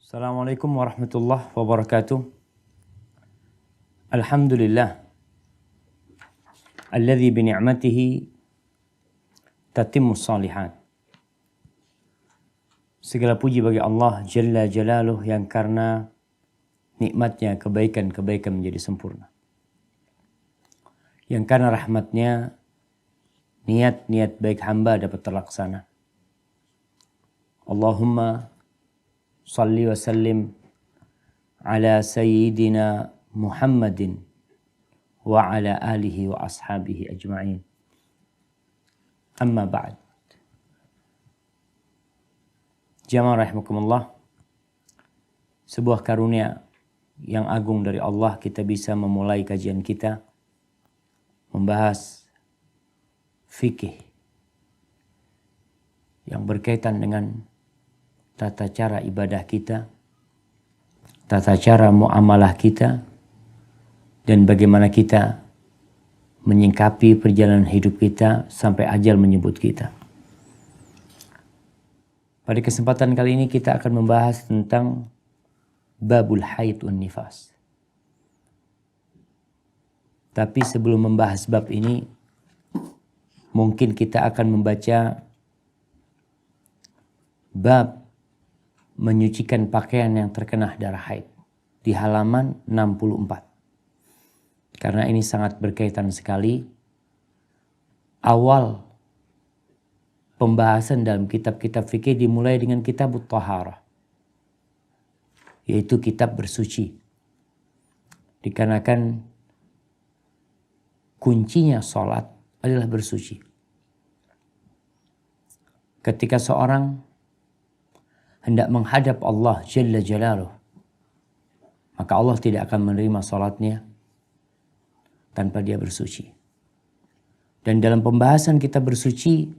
Assalamualaikum warahmatullahi wabarakatuh. Alhamdulillah alladzi bi ni'matihi tatimmus shalihat. Segala puji bagi Allah Jalla Jalaluh yang karena nikmatnya kebaikan-kebaikan menjadi sempurna. Yang karena rahmatnya niat-niat baik hamba dapat terlaksana. Allahumma salli wa sallim ala sayyidina Muhammadin wa ala alihi wa ashabihi ajma'in. Amma ba'd. Jamaah rahimakumullah. Sebuah karunia yang agung dari Allah kita bisa memulai kajian kita membahas fikih yang berkaitan dengan tata cara ibadah kita, tata cara muamalah kita, dan bagaimana kita menyingkapi perjalanan hidup kita sampai ajal menyebut kita. Pada kesempatan kali ini kita akan membahas tentang babul haid wan nifas. Tapi sebelum membahas bab ini, mungkin kita akan membaca bab menyucikan pakaian yang terkena darah haid di halaman 64. Karena ini sangat berkaitan sekali. Awal pembahasan dalam kitab-kitab fikih dimulai dengan kitab Taharah, yaitu kitab bersuci. Dikarenakan kuncinya sholat adalah bersuci. Ketika seorang hendak menghadap Allah Jalla Jalaluh, maka Allah tidak akan menerima salatnya tanpa dia bersuci. Dan dalam pembahasan kita bersuci,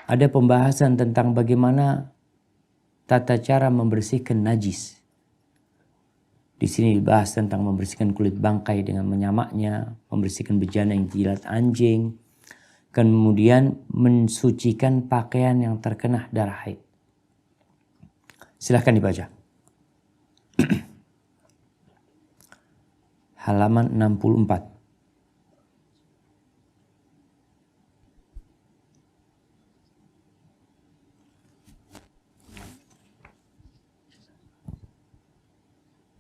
ada pembahasan tentang bagaimana tata cara membersihkan najis. Di sini dibahas tentang membersihkan kulit bangkai dengan menyamaknya, membersihkan bejana yang dijilat anjing, kemudian mensucikan pakaian yang terkena darah haid. Silahkan dibaca. Halaman 64.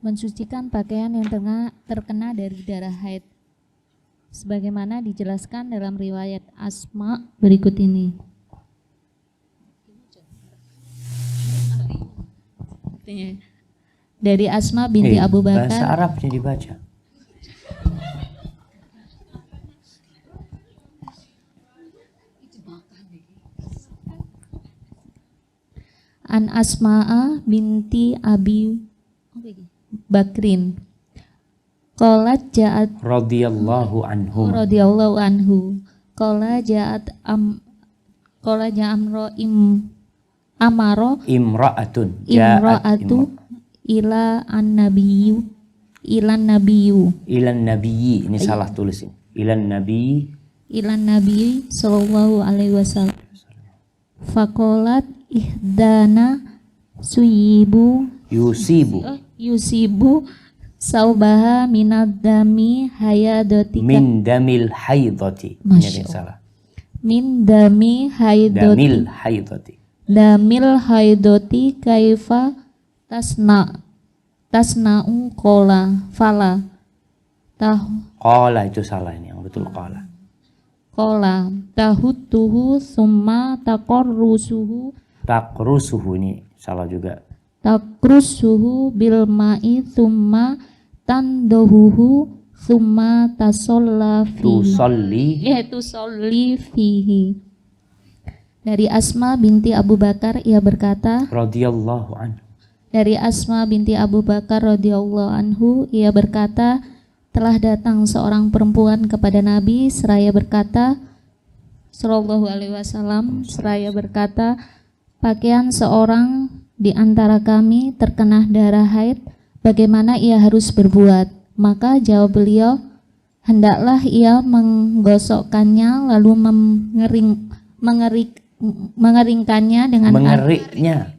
Mensucikan pakaian yang terkena dari darah haid, sebagaimana dijelaskan dalam riwayat Asma berikut ini. Dari Asma binti Abu Bakar. Bahasa Arabnya dibaca. An Asma'a binti Abi Bakrin. Qalat ja'at Radhiyallahu anhum. radhiyallahu anhu. Qala ja'at qala ja'amro amaro Imra'atu ila an-nabiyyu ilan nabiyyi ini salah tulis ini. Ilan nabiyyi sallallahu alaihi wasallam. Faqalat ihdana yusibu saubaha minadami hayadotika min damil haidati. Ini salah. Min dami haidoti Damil haidati. Damil haidoti kaifa tasna'u qala fala Qala itu salah ini, yang betul qala. qala tahutuhu summa taqrusuhu ini salah juga. taqrusuhu bil ma'i summa tandahuhu summa tusalli fihi. Dari Asma binti Abu Bakar ia berkata, Radhiyallahu anhu. Dari Asma binti Abu Bakar radhiyallahu anhu ia berkata, telah datang seorang perempuan kepada Nabi seraya berkata, sallallahu alaihi wasallam, seraya berkata, pakaian seorang di antara kami terkena darah haid, bagaimana ia harus berbuat? Maka jawab beliau, hendaklah ia menggosokkannya lalu mengeringkannya dengan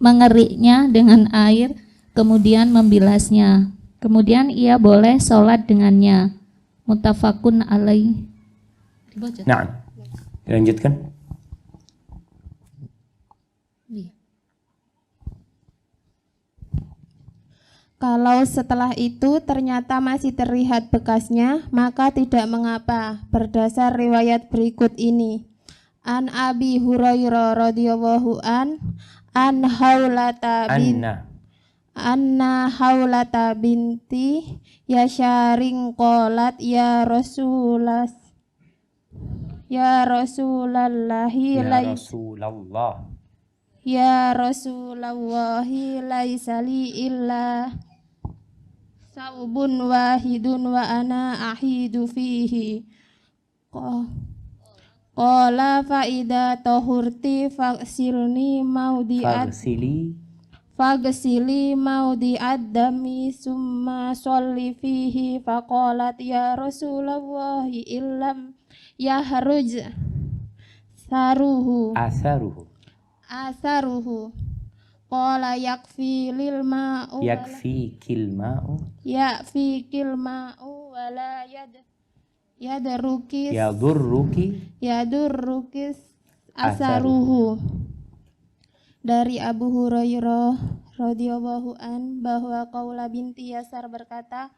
mengeriknya dengan air, kemudian membilasnya. Kemudian ia boleh sholat dengannya. Muttafaqun alaih. Nah, dilanjutkan. Kalau setelah itu ternyata masih terlihat bekasnya, maka tidak mengapa berdasar riwayat berikut ini. An Abi Hurairah radhiyallahu an Haulata binti Yasharing qalat ya Rasulullah laisa li illa saubun wahidun wa ana ahidu fihi. Qala fa idza tahurti faghsilni maudi dami summa sholli fihi. Faqalat ya Rasulullah illam yahruj asaruhu qala yakfikil ma'u wala yadurrukis asaruhu. Dari Abu Hurairah radhiyallahu an bahwa Qaula binti Yasar berkata,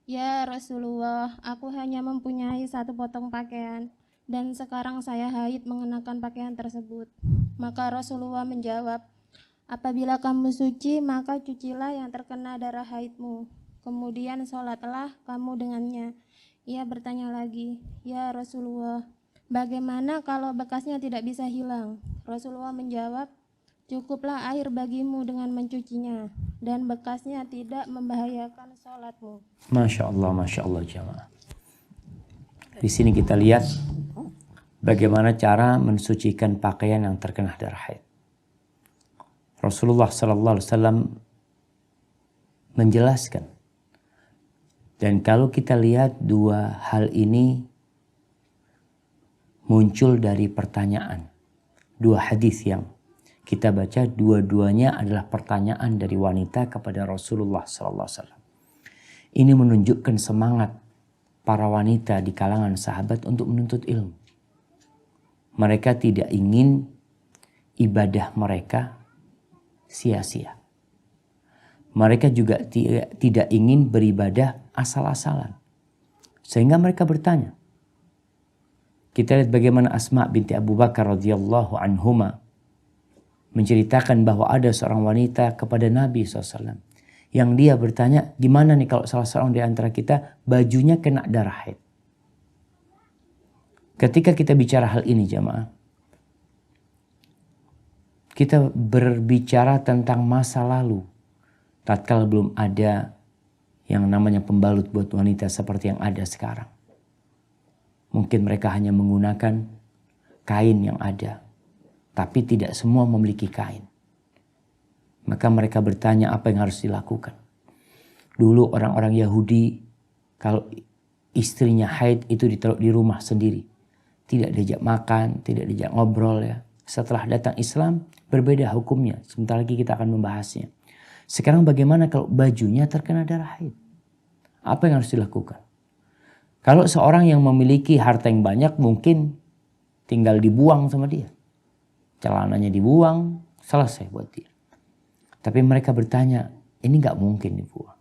ya Rasulullah, aku hanya mempunyai satu potong pakaian dan sekarang saya haid mengenakan pakaian tersebut. Maka Rasulullah menjawab, apabila kamu suci maka cucilah yang terkena darah haidmu, kemudian sholatlah kamu dengannya. Ia bertanya lagi, ya Rasulullah, bagaimana kalau bekasnya tidak bisa hilang? Rasulullah menjawab, cukuplah air bagimu dengan mencucinya dan bekasnya tidak membahayakan sholatmu. Masya Allah jamaah. Di sini kita lihat bagaimana cara mensucikan pakaian yang terkena darah haid. Rasulullah sallallahu alaihi wasallam menjelaskan. Dan kalau kita lihat dua hal ini muncul dari pertanyaan. Dua hadis yang kita baca, dua-duanya adalah pertanyaan dari wanita kepada Rasulullah sallallahu alaihi wasallam. Ini menunjukkan semangat para wanita di kalangan sahabat untuk menuntut ilmu. Mereka tidak ingin ibadah mereka sia-sia. Mereka juga tidak ingin beribadah asal-asalan. Sehingga mereka bertanya. Kita lihat bagaimana Asma binti Abu Bakar radhiyallahu anhuma menceritakan bahwa ada seorang wanita kepada Nabi SAW. Yang dia bertanya, gimana nih kalau salah seorang di antara kita bajunya kena darah haid? Ketika kita bicara hal ini jamaah, kita berbicara tentang masa lalu. Tatkala belum ada yang namanya pembalut buat wanita seperti yang ada sekarang. Mungkin mereka hanya menggunakan kain yang ada. Tapi tidak semua memiliki kain. Maka mereka bertanya apa yang harus dilakukan. Dulu orang-orang Yahudi kalau istrinya haid itu ditaruh di rumah sendiri. Tidak diajak makan, tidak diajak ngobrol ya. Setelah datang Islam berbeda hukumnya. Sebentar lagi kita akan membahasnya. Sekarang bagaimana kalau bajunya terkena darah haid? Apa yang harus dilakukan? Kalau seorang yang memiliki harta yang banyak mungkin tinggal dibuang sama dia. Celananya dibuang, selesai buat dia. Tapi mereka bertanya, ini gak mungkin dibuang.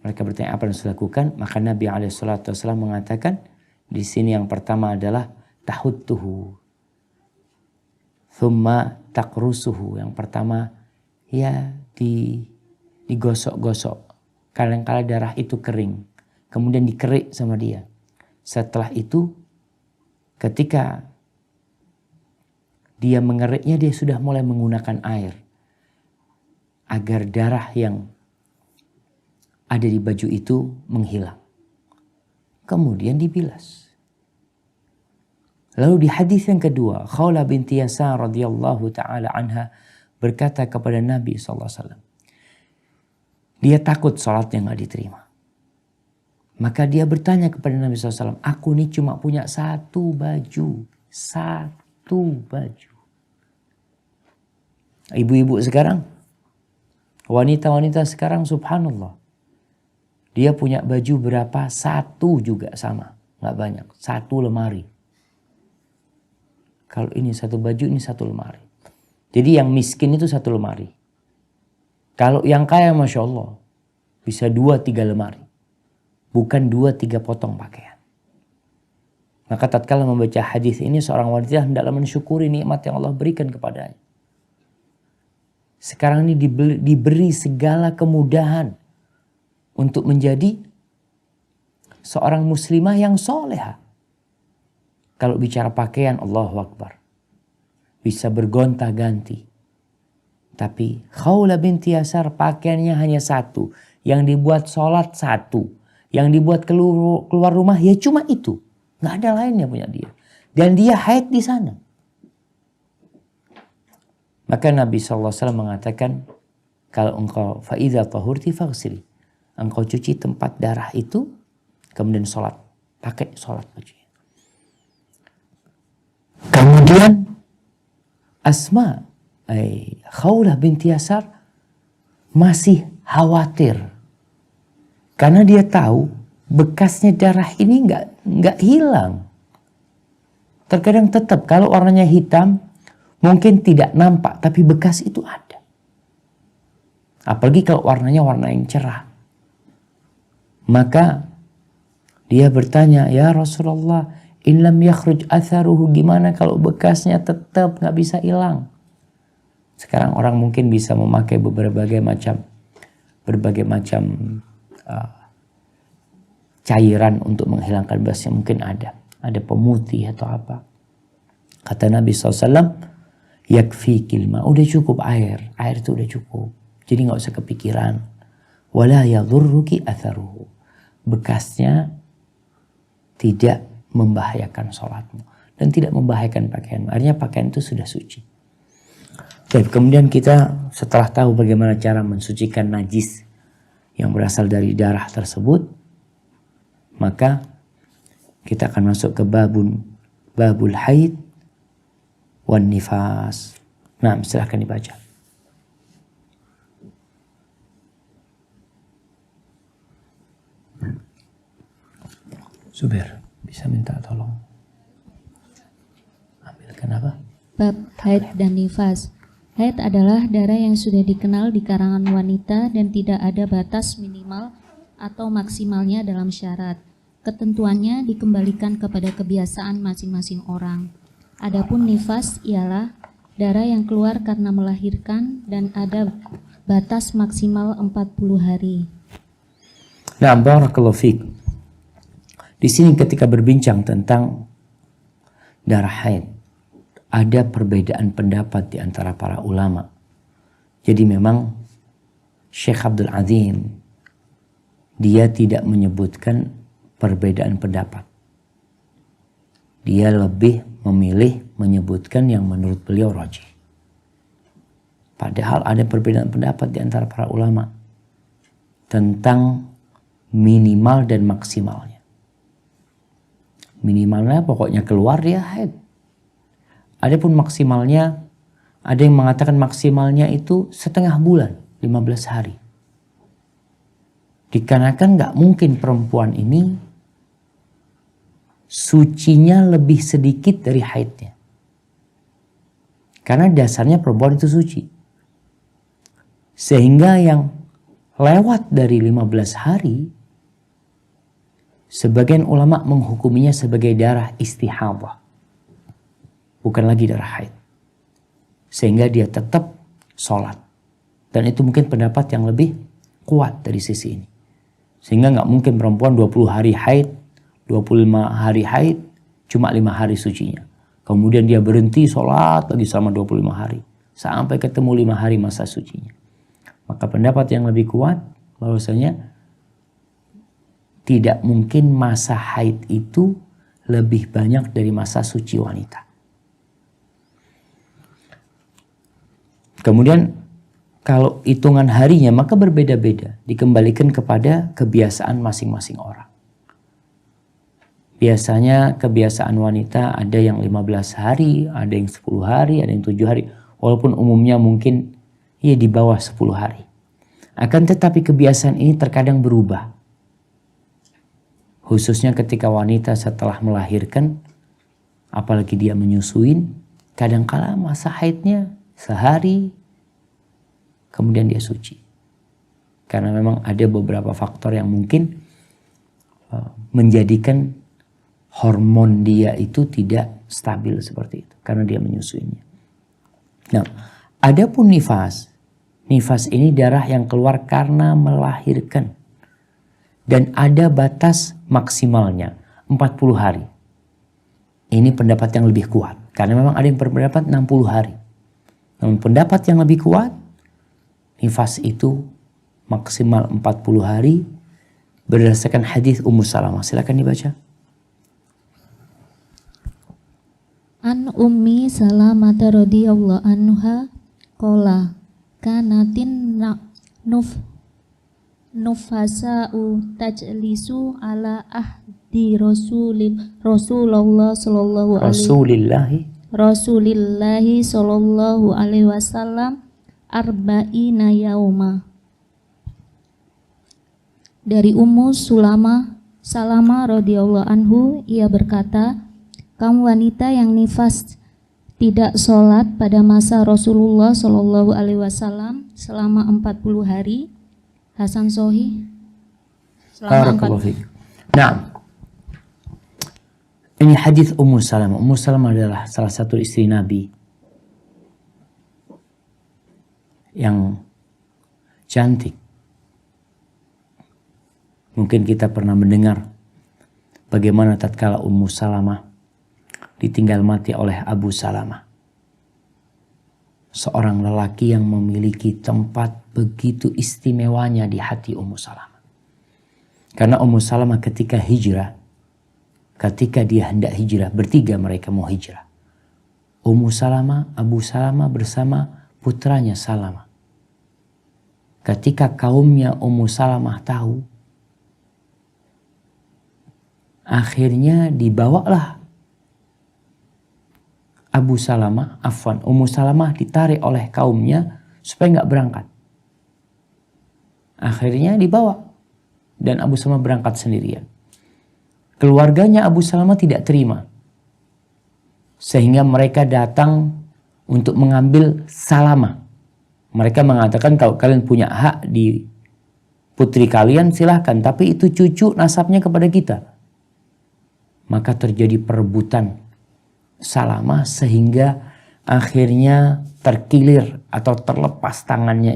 Mereka bertanya apa yang harus dilakukan? Maka Nabi SAW mengatakan, di sini yang pertama adalah tahuttuhu. Thumma takrusuhu. Yang pertama, ya digosok-gosok. Kadang-kala darah itu kering. Kemudian dikerik sama dia. Setelah itu, ketika dia mengeriknya, dia sudah mulai menggunakan air. Agar darah yang ada di baju itu menghilang. Kemudian dibilas. Lalu di hadis yang kedua, Khawla binti Yasar radhiyallahu taala anha berkata kepada Nabi SAW. Dia takut salatnya gak diterima. Maka dia bertanya kepada Nabi SAW, aku ini cuma punya satu baju. Satu. satu baju. Ibu-ibu sekarang, wanita-wanita sekarang subhanallah. Dia punya baju berapa? Satu juga sama. Nggak banyak. Satu lemari. Kalau ini satu baju, ini satu lemari. Jadi yang miskin itu satu lemari. Kalau yang kaya Masya Allah, bisa 2-3 lemari. Bukan 2-3 potong pakaian. Maka tatkala membaca hadis ini, seorang wanita hendaklah mensyukuri nikmat yang Allah berikan kepadanya. Sekarang ini diberi segala kemudahan untuk menjadi seorang muslimah yang soleha. Kalau bicara pakaian, Allahu Akbar. Bisa bergonta-ganti. Tapi Khawlah binti Yasar pakaiannya hanya satu. Yang dibuat sholat satu. Yang dibuat keluar rumah ya cuma itu. Nggak ada lainnya punya dia. Dan dia haid di sana. Maka Nabi SAW mengatakan, kalau engkau fa'idha tahurti faghsili. Engkau cuci tempat darah itu, kemudian sholat. Pakai sholat bajunya. Kemudian Asma, Khawlah binti Yasar masih khawatir. Karena dia tahu bekasnya darah ini nggak hilang. Terkadang tetap kalau warnanya hitam, mungkin tidak nampak, tapi bekas itu ada. Apalagi kalau warnanya warna yang cerah. Maka dia bertanya, ya Rasulullah, in lam yakhruj atharuhu, gimana kalau bekasnya tetap nggak bisa hilang? Sekarang orang mungkin bisa memakai berbagai macam cairan untuk menghilangkan bekasnya, mungkin ada pemutih atau apa. Kata Nabi SAW, yakfikil ma, udah cukup air itu udah cukup. Jadi nggak usah kepikiran. Wala yadhurruki atharuhu, bekasnya tidak membahayakan sholatmu dan tidak membahayakan pakaianmu. Artinya pakaian itu sudah suci. Jadi kemudian kita setelah tahu bagaimana cara mensucikan najis yang berasal dari darah tersebut, maka kita akan masuk ke babul haid wan nifas. Nah, silahkan dibaca. Zubair, bisa minta tolong ambilkan apa? Bab haid dan nifas. Haid adalah darah yang sudah dikenal di kalangan wanita dan tidak ada batas minimal atau maksimalnya dalam syarat. Ketentuannya dikembalikan kepada kebiasaan masing-masing orang. Adapun nifas ialah darah yang keluar karena melahirkan dan ada batas maksimal 40 hari. Nah, barakallahu fiik. Di sini ketika berbincang tentang darah haid, ada perbedaan pendapat di antara para ulama. Jadi memang Syekh Abdul Azim, dia tidak menyebutkan perbedaan pendapat. Dia lebih memilih menyebutkan yang menurut beliau rajih. Padahal ada perbedaan pendapat di antara para ulama tentang minimal dan maksimalnya. Minimalnya pokoknya keluar dia haid. Adapun maksimalnya, ada yang mengatakan maksimalnya itu setengah bulan, 15 hari. Dikarenakan nggak mungkin perempuan ini sucinya lebih sedikit dari haidnya. Karena dasarnya perempuan itu suci. Sehingga yang lewat dari 15 hari, sebagian ulama menghukuminya sebagai darah istihadah. Bukan lagi darah haid. Sehingga dia tetap sholat. Dan itu mungkin pendapat yang lebih kuat dari sisi ini. Sehingga nggak mungkin perempuan 20 hari haid, 25 hari haid, cuma 5 hari sucinya. Kemudian dia berhenti sholat lagi selama 25 hari. Sampai ketemu 5 hari masa sucinya. Maka pendapat yang lebih kuat bahwasanya tidak mungkin masa haid itu lebih banyak dari masa suci wanita. Kemudian kalau hitungan harinya maka berbeda-beda. Dikembalikan kepada kebiasaan masing-masing orang. Biasanya kebiasaan wanita ada yang 15 hari, ada yang 10 hari, ada yang 7 hari. Walaupun umumnya mungkin ya di bawah 10 hari. Akan tetapi kebiasaan ini terkadang berubah. Khususnya ketika wanita setelah melahirkan, apalagi dia menyusuin, kadangkala masa haidnya sehari, kemudian dia suci. Karena memang ada beberapa faktor yang mungkin menjadikan hormon dia itu tidak stabil seperti itu. Karena dia menyusuinya. Nah, adapun nifas. Nifas ini darah yang keluar karena melahirkan. Dan ada batas maksimalnya 40 hari. Ini pendapat yang lebih kuat. Karena memang ada yang berpendapat 60 hari. Namun pendapat yang lebih kuat, nifas itu maksimal 40 hari berdasarkan hadis Ummu Salamah. Silakan dibaca. An Ummi Salamah radhiyallahu anha qala kanatin nufasa'u tajlisu ala ahdi Rasulullah sallallahu alaihi wasallam arba'ina yauma. Dari Ummu Salamah radhiyallahu anhu, ia berkata, kamu wanita yang nifas tidak sholat pada masa Rasulullah Shallallahu Alaihi Wasallam selama 40 hari. Hasan Sohi. Nah, ini hadis Ummu Salamah. Ummu Salamah adalah salah satu istri Nabi yang cantik. Mungkin kita pernah mendengar bagaimana tatkala Ummu Salamah ditinggal mati oleh Abu Salamah. Seorang lelaki yang memiliki tempat begitu istimewanya di hati Ummu Salamah. Karena Ummu Salamah ketika hijrah, ketika dia hendak hijrah, bertiga mereka mau hijrah. Ummu Salamah, Abu Salamah bersama putranya Salamah. Ketika kaumnya Ummu Salamah tahu, akhirnya dibawalah Ummu Salamah ditarik oleh kaumnya supaya nggak berangkat. Akhirnya dibawa dan Abu Salamah berangkat sendirian. Keluarganya Abu Salamah tidak terima, sehingga mereka datang untuk mengambil Salamah. Mereka mengatakan kalau kalian punya hak di putri kalian silahkan, tapi itu cucu nasabnya kepada kita. Maka terjadi perebutan Salamah sehingga akhirnya terkilir atau terlepas tangannya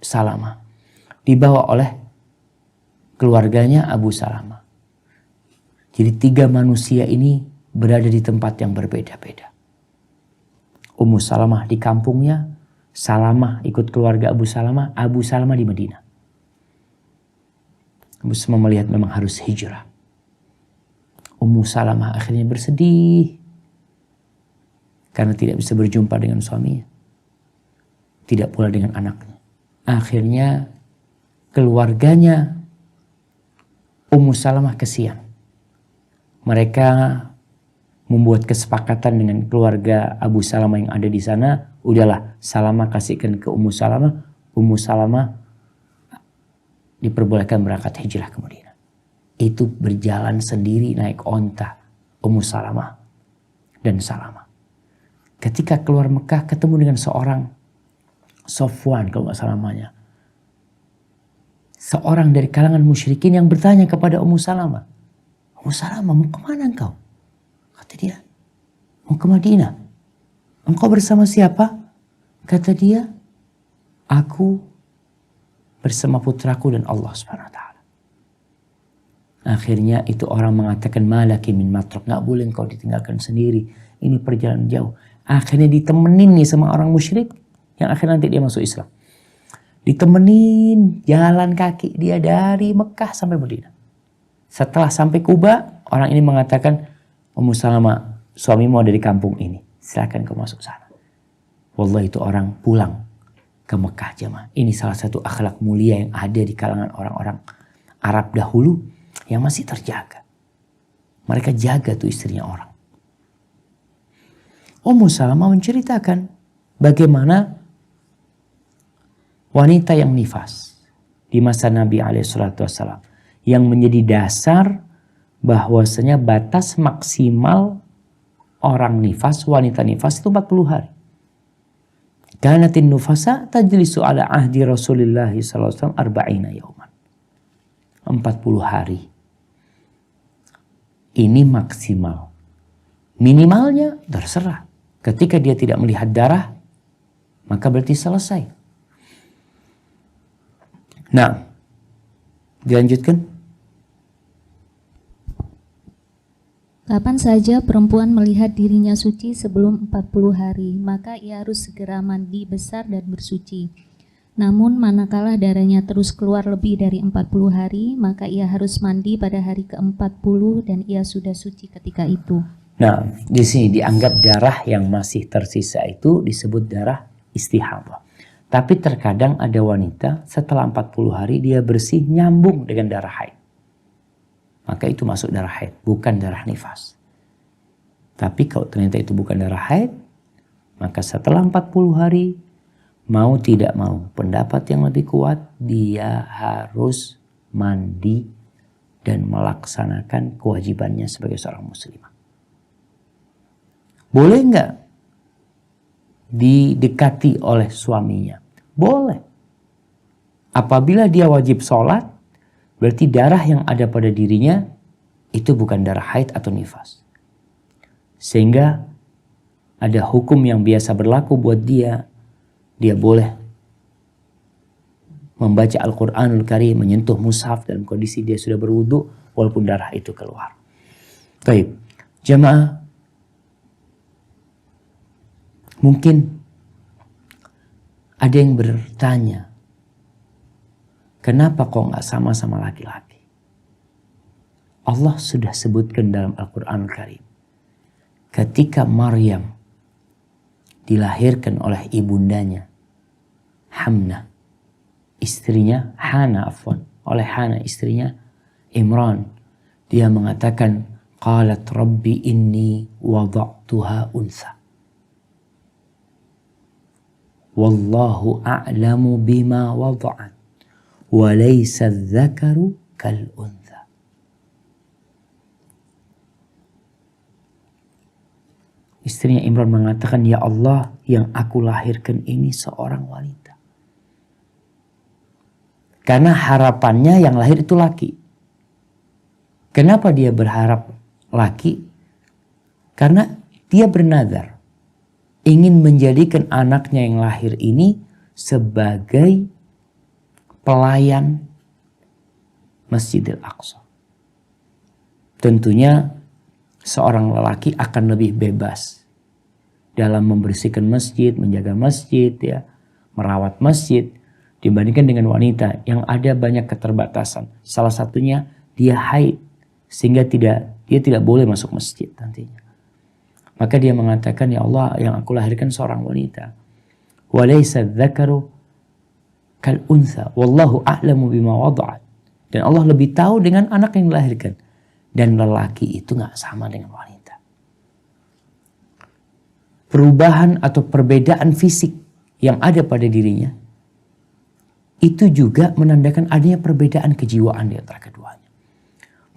Salamah, dibawa oleh keluarganya Abu Salamah. Jadi tiga manusia ini berada di tempat yang berbeda-beda. Ummu Salamah di kampungnya, Salamah ikut keluarga Abu Salamah di Madinah. Abu Salamah melihat memang harus hijrah. Ummu Salamah akhirnya bersedih karena tidak bisa berjumpa dengan suaminya, tidak pula dengan anaknya. Akhirnya keluarganya Ummu Salamah kesian. Mereka membuat kesepakatan dengan keluarga Abu Salamah yang ada di sana. Udahlah, Salamah kasihkan ke Ummu Salamah. Ummu Salamah diperbolehkan berangkat hijrah ke Madinah. Itu berjalan sendiri naik onta Ummu Salamah dan Salamah. Ketika keluar Mekah ketemu dengan seorang Sofwan kalau nggak salah namanya. Seorang dari kalangan musyrikin yang bertanya kepada Ummu Salamah. Ummu Salamah, mau kemana engkau? Kata dia, mau ke Madinah. Engkau bersama siapa? Kata dia, aku bersama putraku dan Allah Subhanahu wa taala. Akhirnya itu orang mengatakan malaki min matruk, nggak boleh engkau ditinggalkan sendiri. Ini perjalanan jauh. Akhirnya ditemenin nih sama orang musyrik yang akhirnya nanti dia masuk Islam. Ditemenin jalan kaki dia dari Mekah sampai Madinah. Setelah sampai Kuba, orang ini mengatakan, Ummu Salamah, suamimu ada di kampung ini. Silakan kau masuk sana. Wallahi itu orang pulang ke Mekah jemaah. Ini salah satu akhlak mulia yang ada di kalangan orang-orang Arab dahulu yang masih terjaga. Mereka jaga tuh istrinya orang. Ummu Salamah menceritakan bagaimana wanita yang nifas di masa Nabi SAW yang menjadi dasar bahwasanya batas maksimal orang nifas, wanita nifas itu 40 hari. Kanatin nufasa tajlisu ala ahdi Rasulullah SAW arba'ina yauman. 40 hari. Ini maksimal. Minimalnya terserah. Ketika dia tidak melihat darah, maka berarti selesai. Nah, dilanjutkan. Kapan saja perempuan melihat dirinya suci sebelum 40 hari, maka ia harus segera mandi besar dan bersuci. Namun manakala darahnya terus keluar lebih dari 40 hari, maka ia harus mandi pada hari ke-40 dan ia sudah suci ketika itu. Nah, di sini dianggap darah yang masih tersisa itu disebut darah istihadah. Tapi terkadang ada wanita setelah 40 hari dia bersih nyambung dengan darah haid. Maka itu masuk darah haid, bukan darah nifas. Tapi kalau ternyata itu bukan darah haid, maka setelah 40 hari, mau tidak mau, pendapat yang lebih kuat, dia harus mandi dan melaksanakan kewajibannya sebagai seorang muslimah. Boleh nggak didekati oleh suaminya? Boleh. Apabila dia wajib sholat, berarti darah yang ada pada dirinya itu bukan darah haid atau nifas. Sehingga ada hukum yang biasa berlaku buat dia. Dia boleh membaca Al-Quranul Karim, menyentuh mushaf dalam kondisi dia sudah berwudu walaupun darah itu keluar. Baik, jamaah, mungkin ada yang bertanya, kenapa kok nggak sama-sama laki-laki? Allah sudah sebutkan dalam Al-Quranul Karim. Ketika Maryam dilahirkan oleh ibundanya, Hamnah, istrinya Hana, oleh Hana istrinya Imran, dia mengatakan, qalat rabbi inni wada'tuha untha. Wallahu a'lamu bima wada'at. Walaysa dzakaru kal untha. Istrinya Imran mengatakan, ya Allah, yang aku lahirkan ini seorang wanita. Karena harapannya yang lahir itu laki. Kenapa dia berharap laki? Karena dia bernazar ingin menjadikan anaknya yang lahir ini sebagai pelayan Masjidil Aqsa. Tentunya seorang lelaki akan lebih bebas dalam membersihkan masjid, menjaga masjid, ya, merawat masjid dibandingkan dengan wanita yang ada banyak keterbatasan. Salah satunya dia haid sehingga dia tidak boleh masuk masjid nantinya. Maka dia mengatakan, ya Allah, yang aku lahirkan seorang wanita. Walaysa dzakaru kal untha wallahu a'lamu bima wada'at. Dan Allah lebih tahu dengan anak yang dilahirkan. Dan lelaki itu gak sama dengan wanita. Perubahan atau perbedaan fisik yang ada pada dirinya, itu juga menandakan adanya perbedaan kejiwaan di antara keduanya.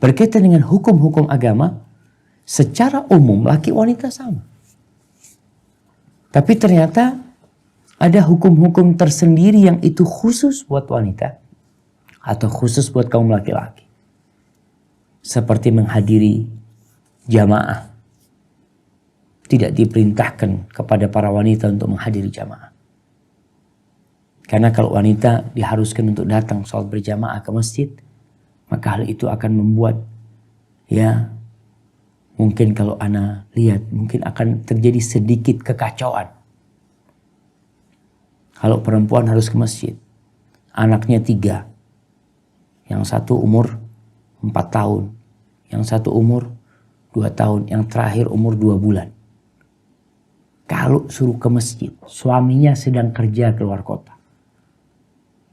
Berkaitan dengan hukum-hukum agama, secara umum laki wanita sama. Tapi ternyata ada hukum-hukum tersendiri yang itu khusus buat wanita atau khusus buat kaum laki-laki. Seperti menghadiri jamaah. Tidak diperintahkan kepada para wanita untuk menghadiri jamaah. Karena kalau wanita diharuskan untuk datang sholat berjamaah ke masjid, maka hal itu akan membuat, ya, mungkin kalau ana lihat, mungkin akan terjadi sedikit kekacauan. Kalau perempuan harus ke masjid, anaknya 3, yang satu umur 4 tahun, yang satu umur 2 tahun, yang terakhir umur 2 bulan. Kalau suruh ke masjid, suaminya sedang kerja keluar kota.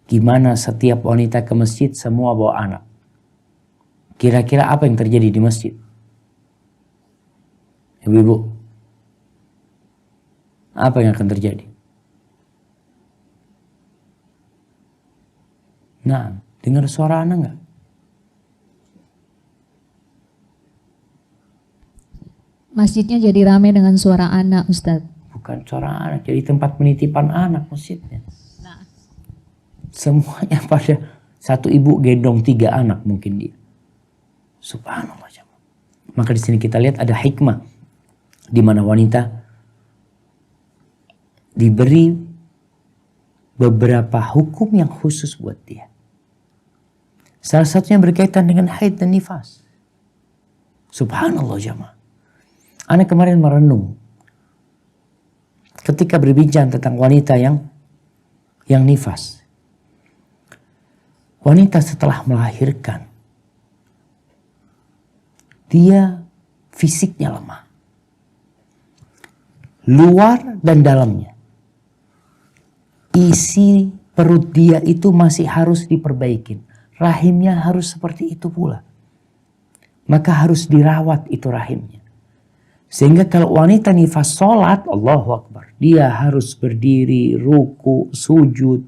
Gimana setiap wanita ke masjid semua bawa anak? Kira-kira apa yang terjadi di masjid? Ibu-ibu, apa yang akan terjadi? Nah, dengar suara anak nggak? Masjidnya jadi ramai dengan suara anak, Ustadz. Bukan suara anak, jadi tempat penitipan anak masjidnya. Semuanya pada satu ibu gendong 3 anak mungkin dia. Subhanallah. Maka di sini kita lihat ada hikmah di mana wanita diberi beberapa hukum yang khusus buat dia. Salah satunya berkaitan dengan haid dan nifas. Subhanallah jamaah. Ana kemarin merenung ketika berbincang tentang wanita yang nifas. Wanita setelah melahirkan, dia fisiknya lemah. Luar dan dalamnya. Isi perut dia itu masih harus diperbaikin. Rahimnya harus seperti itu pula. Maka harus dirawat itu rahimnya. Sehingga kalau wanita nifas sholat, Allahu Akbar. Dia harus berdiri, ruku, sujud,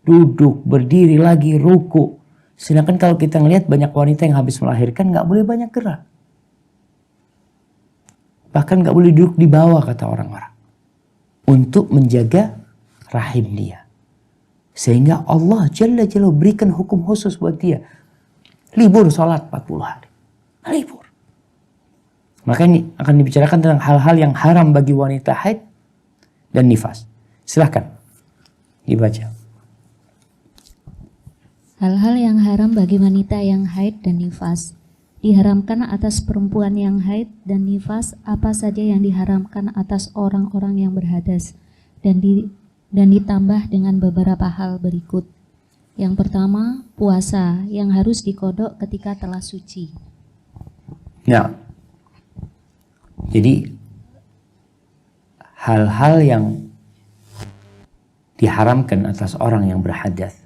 duduk, berdiri lagi, ruku. Sedangkan kalau kita ngelihat banyak wanita yang habis melahirkan gak boleh banyak gerak. Bahkan gak boleh duduk di bawah kata orang-orang. Untuk menjaga rahim dia. Sehingga Allah Jalla Jalla berikan hukum khusus buat dia. Libur sholat 40 hari. Libur. Maka ini akan dibicarakan tentang hal-hal yang haram bagi wanita haid dan nifas. Silahkan dibaca. Hal-hal yang haram bagi wanita yang haid dan nifas. Diharamkan atas perempuan yang haid dan nifas apa saja yang diharamkan atas orang-orang yang berhadas dan ditambah dengan beberapa hal berikut. Yang pertama, puasa yang harus dikodok ketika telah suci. Nah, jadi hal-hal yang diharamkan atas orang yang berhadas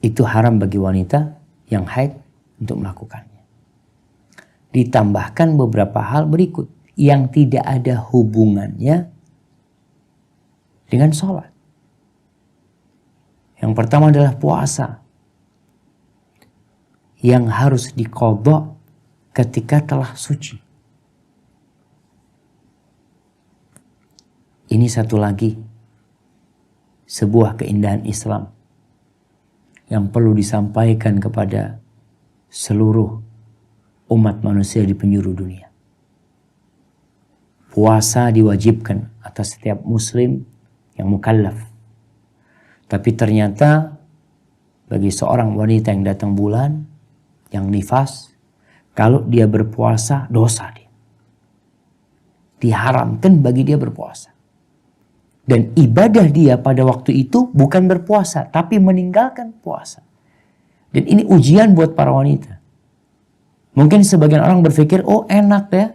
itu haram bagi wanita yang haid untuk melakukannya. Ditambahkan beberapa hal berikut yang tidak ada hubungannya dengan sholat. Yang pertama adalah puasa yang harus diqadha ketika telah suci. Ini satu lagi sebuah keindahan Islam yang perlu disampaikan kepada seluruh umat manusia di penjuru dunia. Puasa diwajibkan atas setiap muslim yang mukallaf. Tapi ternyata bagi seorang wanita yang datang bulan, yang nifas, kalau dia berpuasa dosa dia. Diharamkan bagi dia berpuasa. Dan ibadah dia pada waktu itu bukan berpuasa, tapi meninggalkan puasa. Dan ini ujian buat para wanita. Mungkin sebagian orang berpikir, oh enak ya,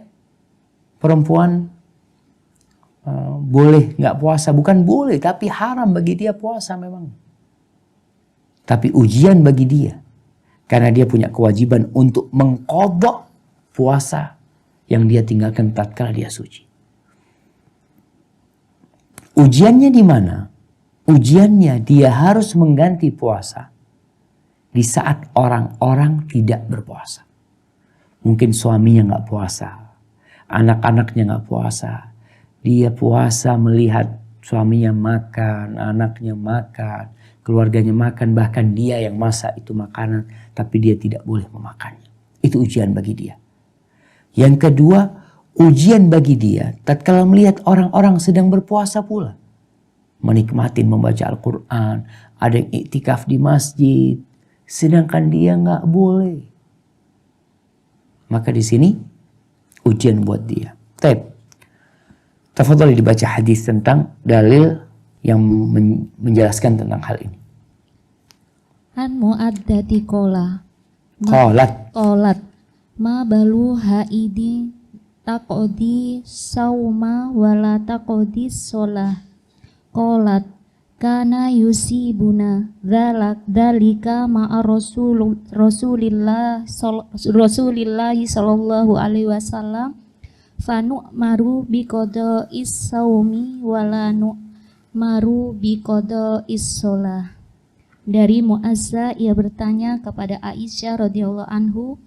perempuan boleh nggak puasa. Bukan boleh, tapi haram bagi dia puasa memang. Tapi ujian bagi dia. Karena dia punya kewajiban untuk mengqadha puasa yang dia tinggalkan tatkala dia suci. Ujiannya di mana? Ujiannya dia harus mengganti puasa di saat orang-orang tidak berpuasa. Mungkin suaminya nggak puasa, anak-anaknya nggak puasa. Dia puasa melihat suaminya makan, anaknya makan, keluarganya makan, bahkan dia yang masak itu makanan, tapi dia tidak boleh memakannya. Itu ujian bagi dia. Yang kedua, ujian bagi dia tatkala melihat orang-orang sedang berpuasa pula. Menikmati membaca Al-Quran, ada yang iktikaf di masjid, sedangkan dia nggak boleh. Maka di sini ujian buat dia. Tafadhali dibaca hadis tentang dalil yang menjelaskan tentang hal ini. An mu'addati Qalat ma balu haidi taqodi sauma wala taqodi sholah. Qalat kana yusibuna dzalika ma'a Rasulillahi sallallahu alaihi wasallam fanu'maru biqada'is saumi wala nu'maru biqada'is shalah. Dari Mu'azza, ia bertanya kepada Aisyah radhiyallahu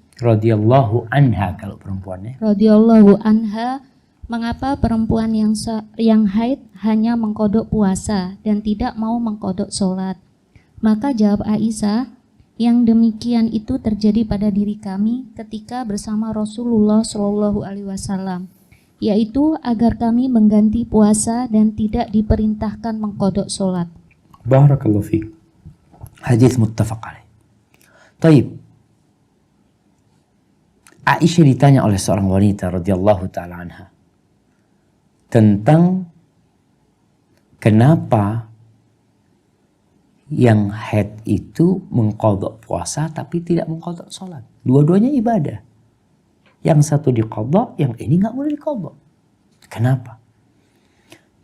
anha kalau perempuannya, radhiyallahu anha, mengapa perempuan yang haid hanya mengkodok puasa dan tidak mau mengkodok sholat? Maka jawab Aisyah, yang demikian itu terjadi pada diri kami ketika bersama Rasulullah Shallallahu Alaihi Wasallam, yaitu agar kami mengganti puasa dan tidak diperintahkan mengkodok sholat. Barakallahu fiik. Hadis muttafaq alaih. Taib. Aisyah ditanya oleh seorang wanita radhiyallahu taala anha tentang kenapa yang haid itu mengqadha puasa tapi tidak mengqadha sholat. Dua-duanya ibadah. Yang satu diqadha, yang ini nggak boleh diqadha. Kenapa?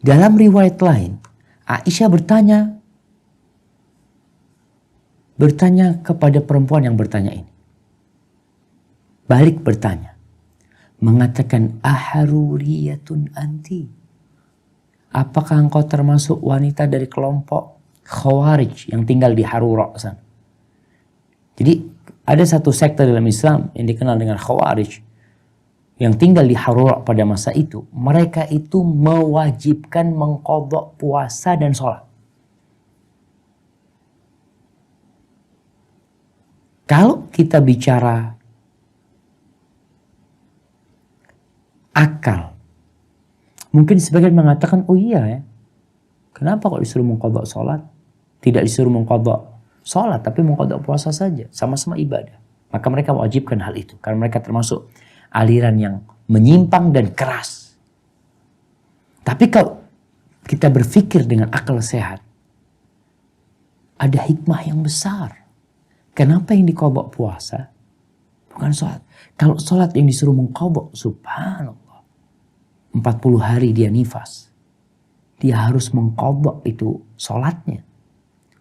Dalam riwayat lain, Aisyah bertanya kepada perempuan yang bertanya ini. Balik bertanya. Mengatakan, aharuriyatun anti. Apakah engkau termasuk wanita dari kelompok Khawarij yang tinggal di Harura sana? Jadi ada satu sekte dalam Islam yang dikenal dengan Khawarij yang tinggal di Harura pada masa itu. Mereka itu mewajibkan mengqadha puasa dan sholat. Kalau kita bicara akal, mungkin sebagian mengatakan, oh iya ya, kenapa kok disuruh mengqadha sholat? Tidak disuruh mengqadha sholat, tapi mengqadha puasa saja, sama-sama ibadah. Maka mereka mewajibkan hal itu, karena mereka termasuk aliran yang menyimpang dan keras. Tapi kalau kita berpikir dengan akal sehat, ada hikmah yang besar. Kenapa yang diqadha puasa? Bukan sholat. Kalau sholat yang disuruh mengqadha, subhanallah. 40 hari dia nifas. Dia harus mengqadha itu sholatnya.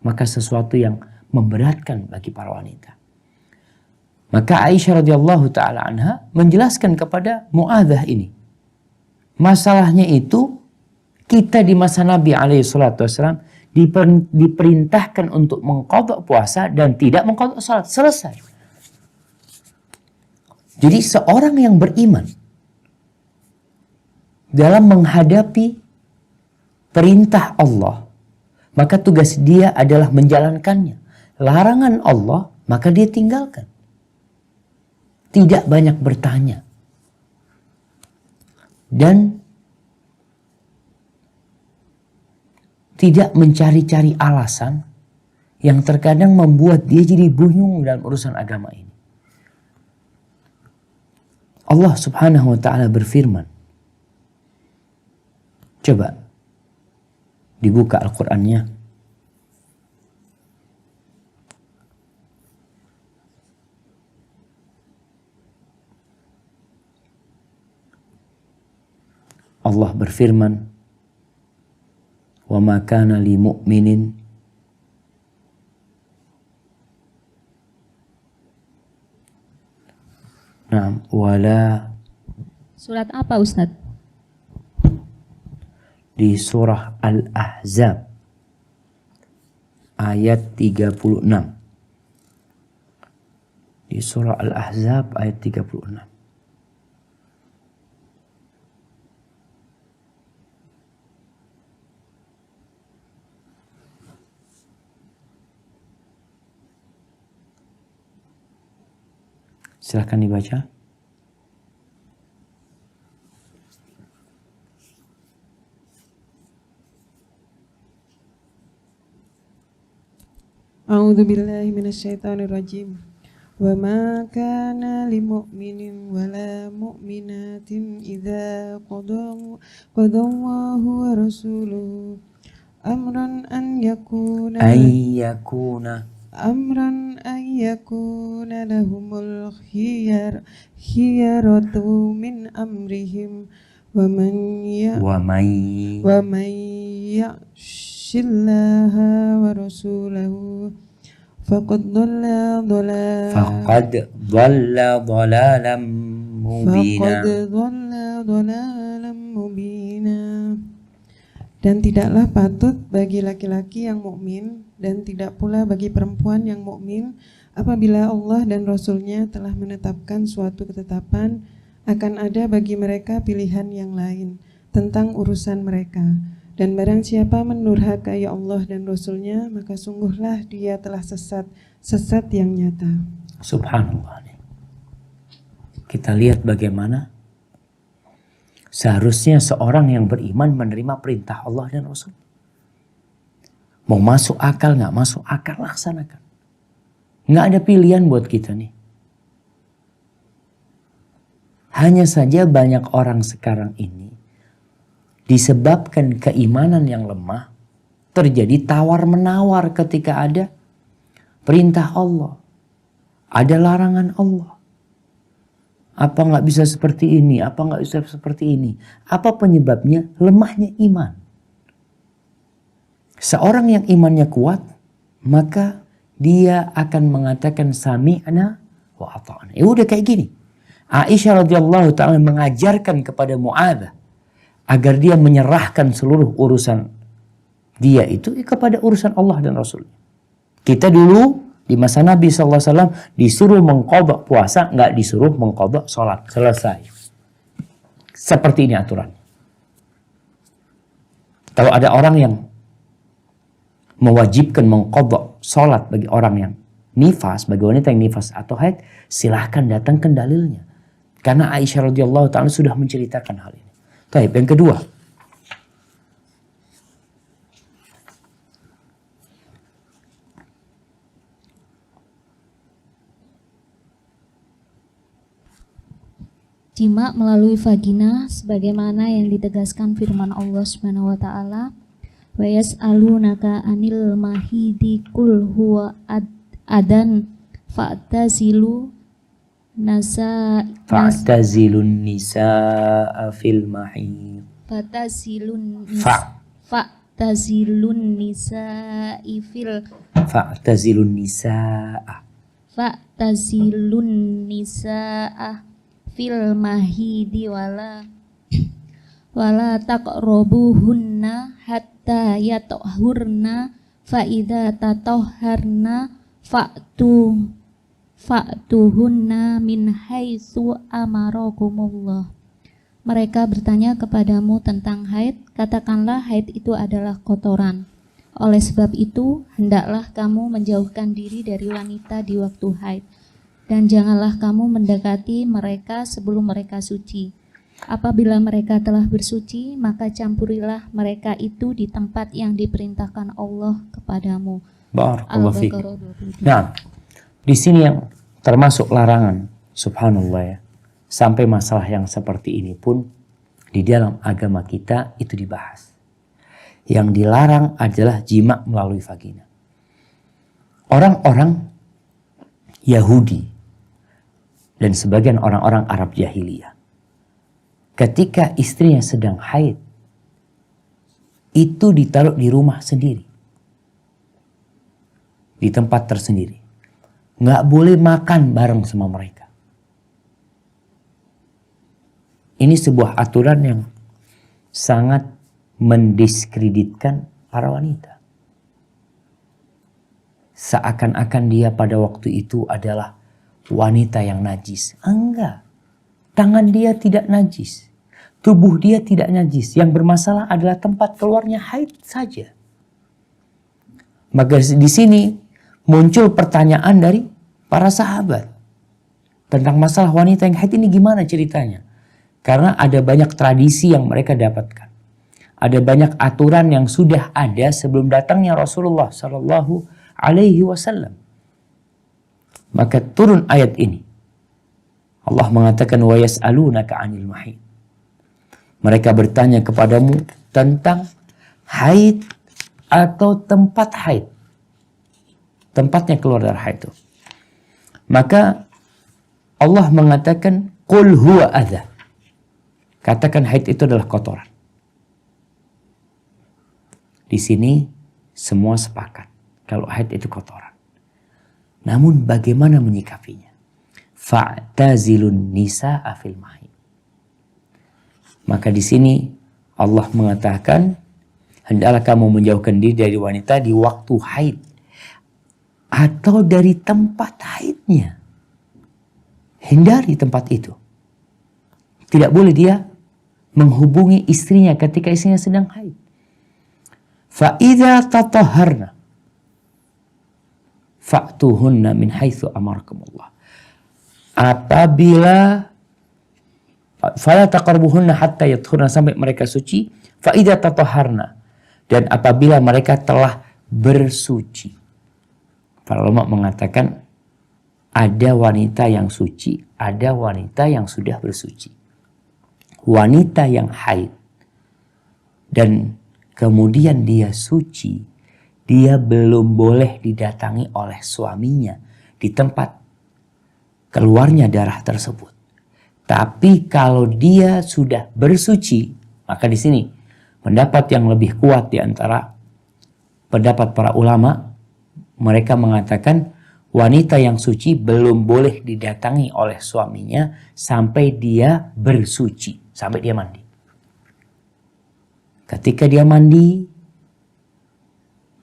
Maka sesuatu yang memberatkan bagi para wanita. Maka Aisyah radhiyallahu ta'ala anha menjelaskan kepada Mu'adzah ini. Masalahnya itu kita di masa Nabi alaihi salatu wassalam diperintahkan untuk mengqadha puasa dan tidak mengqadha sholat. Selesai. Jadi seorang yang beriman dalam menghadapi perintah Allah, maka tugas dia adalah menjalankannya. Larangan Allah, maka dia tinggalkan. Tidak banyak bertanya. Dan tidak mencari-cari alasan yang terkadang membuat dia jadi bingung dalam urusan agama ini. Allah subhanahu wa ta'ala berfirman. Coba dibuka Al-Qur'annya. Allah berfirman, "Wa ma kana li mu'minin wala." Surat apa, Ustaz? Di surah Al-Ahzab ayat 36. Di surah Al-Ahzab ayat 36. Silahkan dibaca. A'udzu billahi minasyaitonir rajim. Wa ma kana lil mu'minin wala mu'minatin idza qadallahu wa rasuluhu amran an yakuna lahumul khiyaratu min amrihim wa man ya'shi ya'sillaha wa rasulahu faqad dhalla dhalalan mubina. Dan tidaklah patut bagi laki-laki yang mukmin dan tidak pula bagi perempuan yang mukmin apabila Allah dan Rasul-Nya telah menetapkan suatu ketetapan akan ada bagi mereka pilihan yang lain tentang urusan mereka. Dan barang siapa menurhakai Allah dan Rasul-Nya, maka sungguhlah dia telah sesat yang nyata. Subhanallah. Kita lihat bagaimana seharusnya seorang yang beriman menerima perintah Allah dan Rasul. Mau masuk akal, nggak masuk akal, laksanakan. Nggak ada pilihan buat kita nih. Hanya saja banyak orang sekarang ini disebabkan keimanan yang lemah terjadi tawar-menawar ketika ada perintah Allah. Ada larangan Allah. Apa nggak bisa seperti ini? Apa nggak bisa seperti ini? Apa penyebabnya? Lemahnya iman. Seorang yang imannya kuat, maka dia akan mengatakan sami'na wa ata'na. Ya udah kayak gini. Aisyah radhiyallahu ta'ala mengajarkan kepada Mu'adzah agar dia menyerahkan seluruh urusan dia itu kepada urusan Allah dan Rasul. Kita dulu di masa Nabi SAW disuruh mengqadha puasa, nggak disuruh mengqadha sholat. Selesai. Seperti ini aturan. Kalau ada orang yang mewajibkan mengqadha sholat bagi orang yang nifas, bagi wanita yang nifas atau haid, silahkan datangkan dalilnya. Karena Aisyah radhiyallahu ta'ala sudah menceritakan hal ini. Baik, yang kedua. Jima melalui vagina sebagaimana yang ditegaskan firman Allah Subhanahu wa taala, wa yas'alunaka 'anil mahidi qul huwa adan fa'tazilun nisaa fil mahid. Fa'tazilun nisaa fil mahidi wala taqrabuhunna hatta yatahurna fa idza tatahharna fa'tuhunna min haitsu amarakumullah. Mereka bertanya kepadamu tentang haid, katakanlah haid itu adalah kotoran. Oleh sebab itu, hendaklah kamu menjauhkan diri dari wanita di waktu haid. Dan janganlah kamu mendekati mereka sebelum mereka suci. Apabila mereka telah bersuci, maka campurilah mereka itu di tempat yang diperintahkan Allah kepadamu. Barakallahu fiik. Nah, di sini yang termasuk larangan, subhanallah ya. Sampai masalah yang seperti ini pun di dalam agama kita itu dibahas. Yang dilarang adalah jima melalui vagina. Orang-orang Yahudi dan sebagian orang-orang Arab jahiliyah, ketika istrinya sedang haid, itu ditaruh di rumah sendiri, di tempat tersendiri, nggak boleh makan bareng sama mereka. Ini sebuah aturan yang sangat mendiskreditkan para wanita. Seakan-akan dia pada waktu itu adalah wanita yang najis. Enggak. Tangan dia tidak najis. Tubuh dia tidak najis. Yang bermasalah adalah tempat keluarnya haid saja. Maka di sini muncul pertanyaan dari para sahabat tentang masalah wanita yang haid ini gimana ceritanya? Karena ada banyak tradisi yang mereka dapatkan. Ada banyak aturan yang sudah ada sebelum datangnya Rasulullah Sallallahu Alaihi Wasallam. Maka turun ayat ini. Allah mengatakan wa yas'alunaka 'anil mahid. Mereka bertanya kepadamu tentang haid atau tempat haid. Tempatnya keluar dari haid itu. Maka Allah mengatakan qul huwa adza. Katakan haid itu adalah kotoran. Di sini semua sepakat kalau haid itu kotoran. Namun bagaimana menyikapinya? Fa'tazilun nisa'a fil mahid. Maka di sini Allah mengatakan, hendaklah kamu menjauhkan diri dari wanita di waktu haid atau dari tempat haidnya. Hindari tempat itu. Tidak boleh dia menghubungi istrinya ketika istrinya sedang haid. Fa'idha tatahharna fa'tuhunna min haitsu amarakumullah. Apabila fala taqrabuhunna hatta yathurna, sampai mereka suci. Fa'idha tatahharna, dan apabila mereka telah bersuci. Para ulama mengatakan ada wanita yang suci, ada wanita yang sudah bersuci. Wanita yang haid dan kemudian dia suci, dia belum boleh didatangi oleh suaminya di tempat keluarnya darah tersebut. Tapi kalau dia sudah bersuci, maka di sini pendapat yang lebih kuat di antara pendapat para ulama, mereka mengatakan wanita yang suci belum boleh didatangi oleh suaminya sampai dia bersuci, sampai dia mandi. Ketika dia mandi,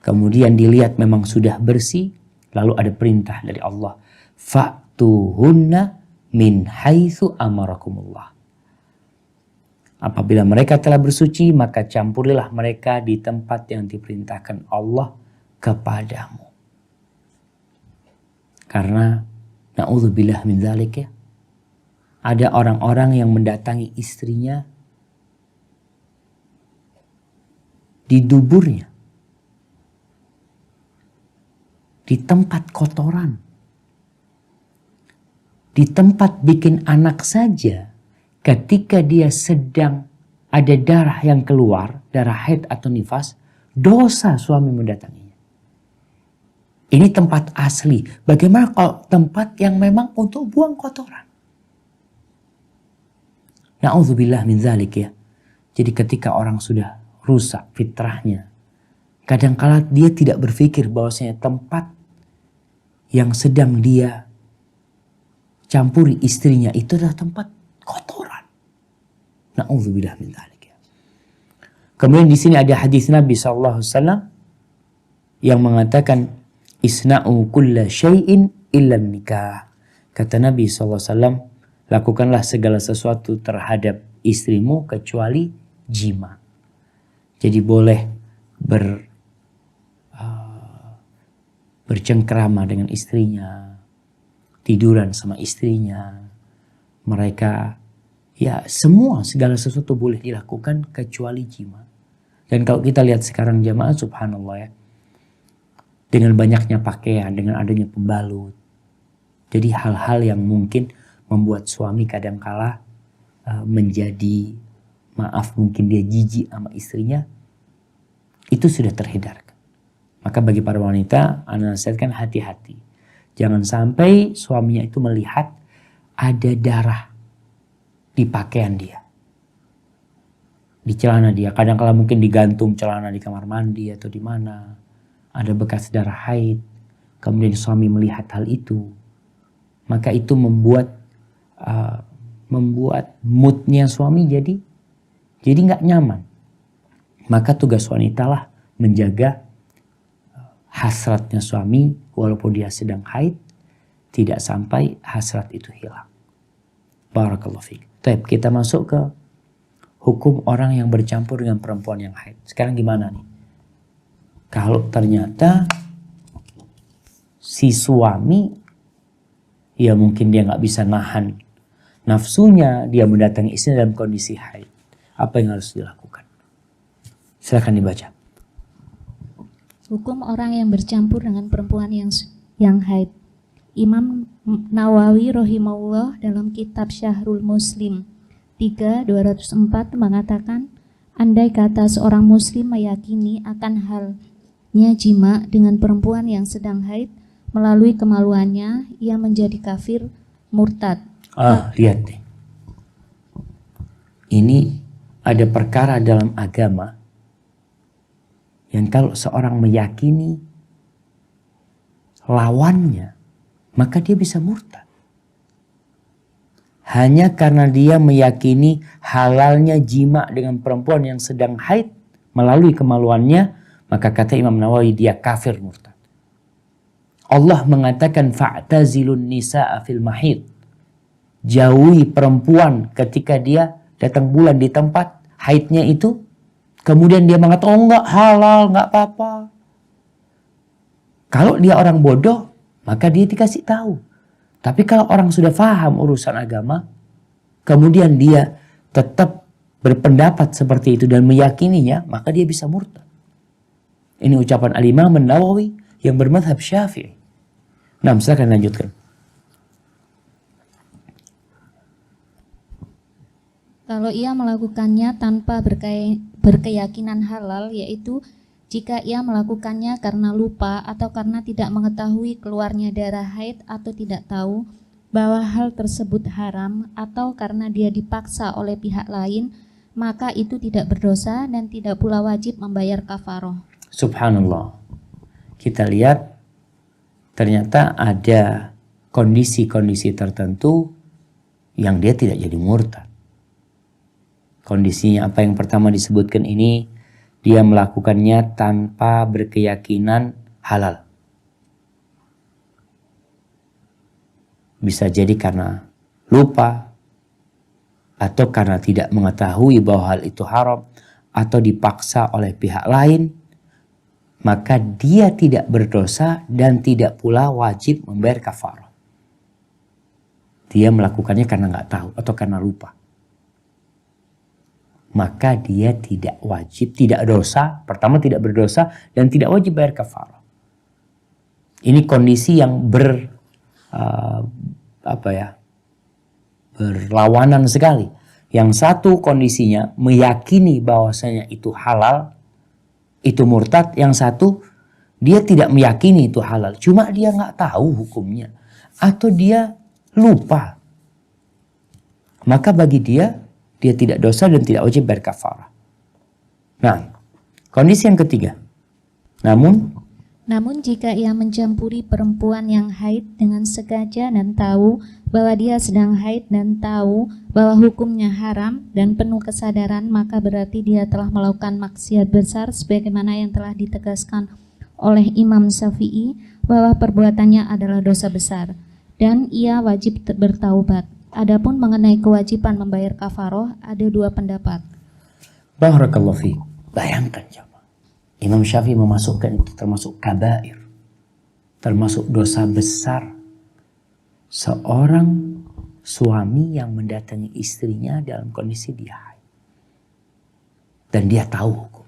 kemudian dilihat memang sudah bersih, lalu ada perintah dari Allah, fa'tuhunna min haitsu amarakumullah. Apabila mereka telah bersuci, maka campurilah mereka di tempat yang diperintahkan Allah kepadamu. Karena na'udzubillah min dzalik ya, ada orang-orang yang mendatangi istrinya di duburnya, di tempat kotoran, di tempat bikin anak saja. Ketika dia sedang ada darah yang keluar, darah haid atau nifas, dosa suami mendatanginya. Ini tempat asli. Bagaimana kalau tempat yang memang untuk buang kotoran? Na'udzubillah min dzalik ya. Jadi ketika orang sudah rusak fitrahnya, kadangkala dia tidak berpikir bahwasanya tempat yang sedang dia campuri istrinya itu adalah tempat kotoran. Na'udzubillah min dzalik ya. Kemudian di sini ada hadis Nabi SAW yang mengatakan, isna'u kulla syai'in illa nikah. Kata Nabi SAW, lakukanlah segala sesuatu terhadap istrimu kecuali jima. Jadi boleh bercengkrama dengan istrinya, tiduran sama istrinya. Mereka ya semua segala sesuatu boleh dilakukan kecuali jima. Dan kalau kita lihat sekarang jamaah, subhanallah ya, dengan banyaknya pakaian, dengan adanya pembalut. Jadi hal-hal yang mungkin membuat suami kadangkala menjadi, maaf mungkin dia jijik sama istrinya, itu sudah terhindarkan. Maka bagi para wanita, ana nasihatkan hati-hati. Jangan sampai suaminya itu melihat ada darah di pakaian dia, di celana dia. Kadangkala mungkin digantung celana di kamar mandi atau di mana, ada bekas darah haid, kemudian suami melihat hal itu, maka itu membuat moodnya suami jadi nggak nyaman. Maka tugas wanita lah menjaga hasratnya suami, walaupun dia sedang haid, tidak sampai hasrat itu hilang. Barakallahu fiik. Baik, kita masuk ke hukum orang yang bercampur dengan perempuan yang haid. Sekarang gimana nih? Kalau ternyata si suami, ya mungkin dia nggak bisa nahan nafsunya, dia mendatangi istri dalam kondisi haid. Apa yang harus dilakukan? Silakan dibaca. Hukum orang yang bercampur dengan perempuan yang haid. Imam Nawawi rahimahullah dalam kitab Syahrul Muslim 3/204 mengatakan, andai kata seorang muslim meyakini akan halnya jima dengan perempuan yang sedang haid, melalui kemaluannya ia menjadi kafir murtad. Lihat nih. Ini ada perkara dalam agama Yang kalau seorang meyakini lawannya, maka dia bisa murtad. Hanya karena dia meyakini halalnya jima dengan perempuan yang sedang haid melalui kemaluannya, maka kata Imam Nawawi dia kafir murtad. Allah mengatakan fa'tazilun nisa'a fil mahid. Jauhi perempuan ketika dia datang bulan di tempat haidnya itu. Kemudian dia mengatakan, oh enggak halal, enggak apa-apa. Kalau dia orang bodoh, maka dia dikasih tahu. Tapi kalau orang sudah paham urusan agama, kemudian dia tetap berpendapat seperti itu dan meyakininya, maka dia bisa murtad. Ini ucapan Al-Imam An-Nawawi yang bermadhab Syafi'i. Nah, silakan lanjutkan. Kalau ia melakukannya tanpa berkeyakinan halal, yaitu jika ia melakukannya karena lupa atau karena tidak mengetahui keluarnya darah haid atau tidak tahu bahwa hal tersebut haram atau karena dia dipaksa oleh pihak lain, maka itu tidak berdosa dan tidak pula wajib membayar kafaroh. Subhanallah. Kita lihat ternyata ada kondisi-kondisi tertentu yang dia tidak jadi murtad. Kondisinya apa yang pertama disebutkan ini, dia melakukannya tanpa berkeyakinan halal. Bisa jadi karena lupa, atau karena tidak mengetahui bahwa hal itu haram, atau dipaksa oleh pihak lain, maka dia tidak berdosa dan tidak pula wajib membayar kafarah. Dia melakukannya karena nggak tahu atau karena lupa. Maka dia tidak wajib, tidak dosa. Pertama tidak berdosa dan tidak wajib bayar kafarah. Ini kondisi yang berlawanan sekali. Yang satu kondisinya meyakini bahwasanya itu halal, itu murtad. Yang satu dia tidak meyakini itu halal, cuma dia nggak tahu hukumnya atau dia lupa. Maka bagi dia tidak dosa dan tidak wajib bayar kafarah. Nah, kondisi yang ketiga. Namun jika ia mencampuri perempuan yang haid dengan sengaja dan tahu bahwa dia sedang haid dan tahu bahwa hukumnya haram dan penuh kesadaran, maka berarti dia telah melakukan maksiat besar sebagaimana yang telah ditegaskan oleh Imam Syafi'i bahwa perbuatannya adalah dosa besar dan ia wajib bertaubat. Adapun mengenai kewajiban membayar kafaroh ada dua pendapat. Barakallahu fiik. Bayangkan coba. Imam Syafi'i memasukkan itu termasuk kabair. Termasuk dosa besar. Seorang suami yang mendatangi istrinya dalam kondisi dia haid. Dan dia tahu hukum.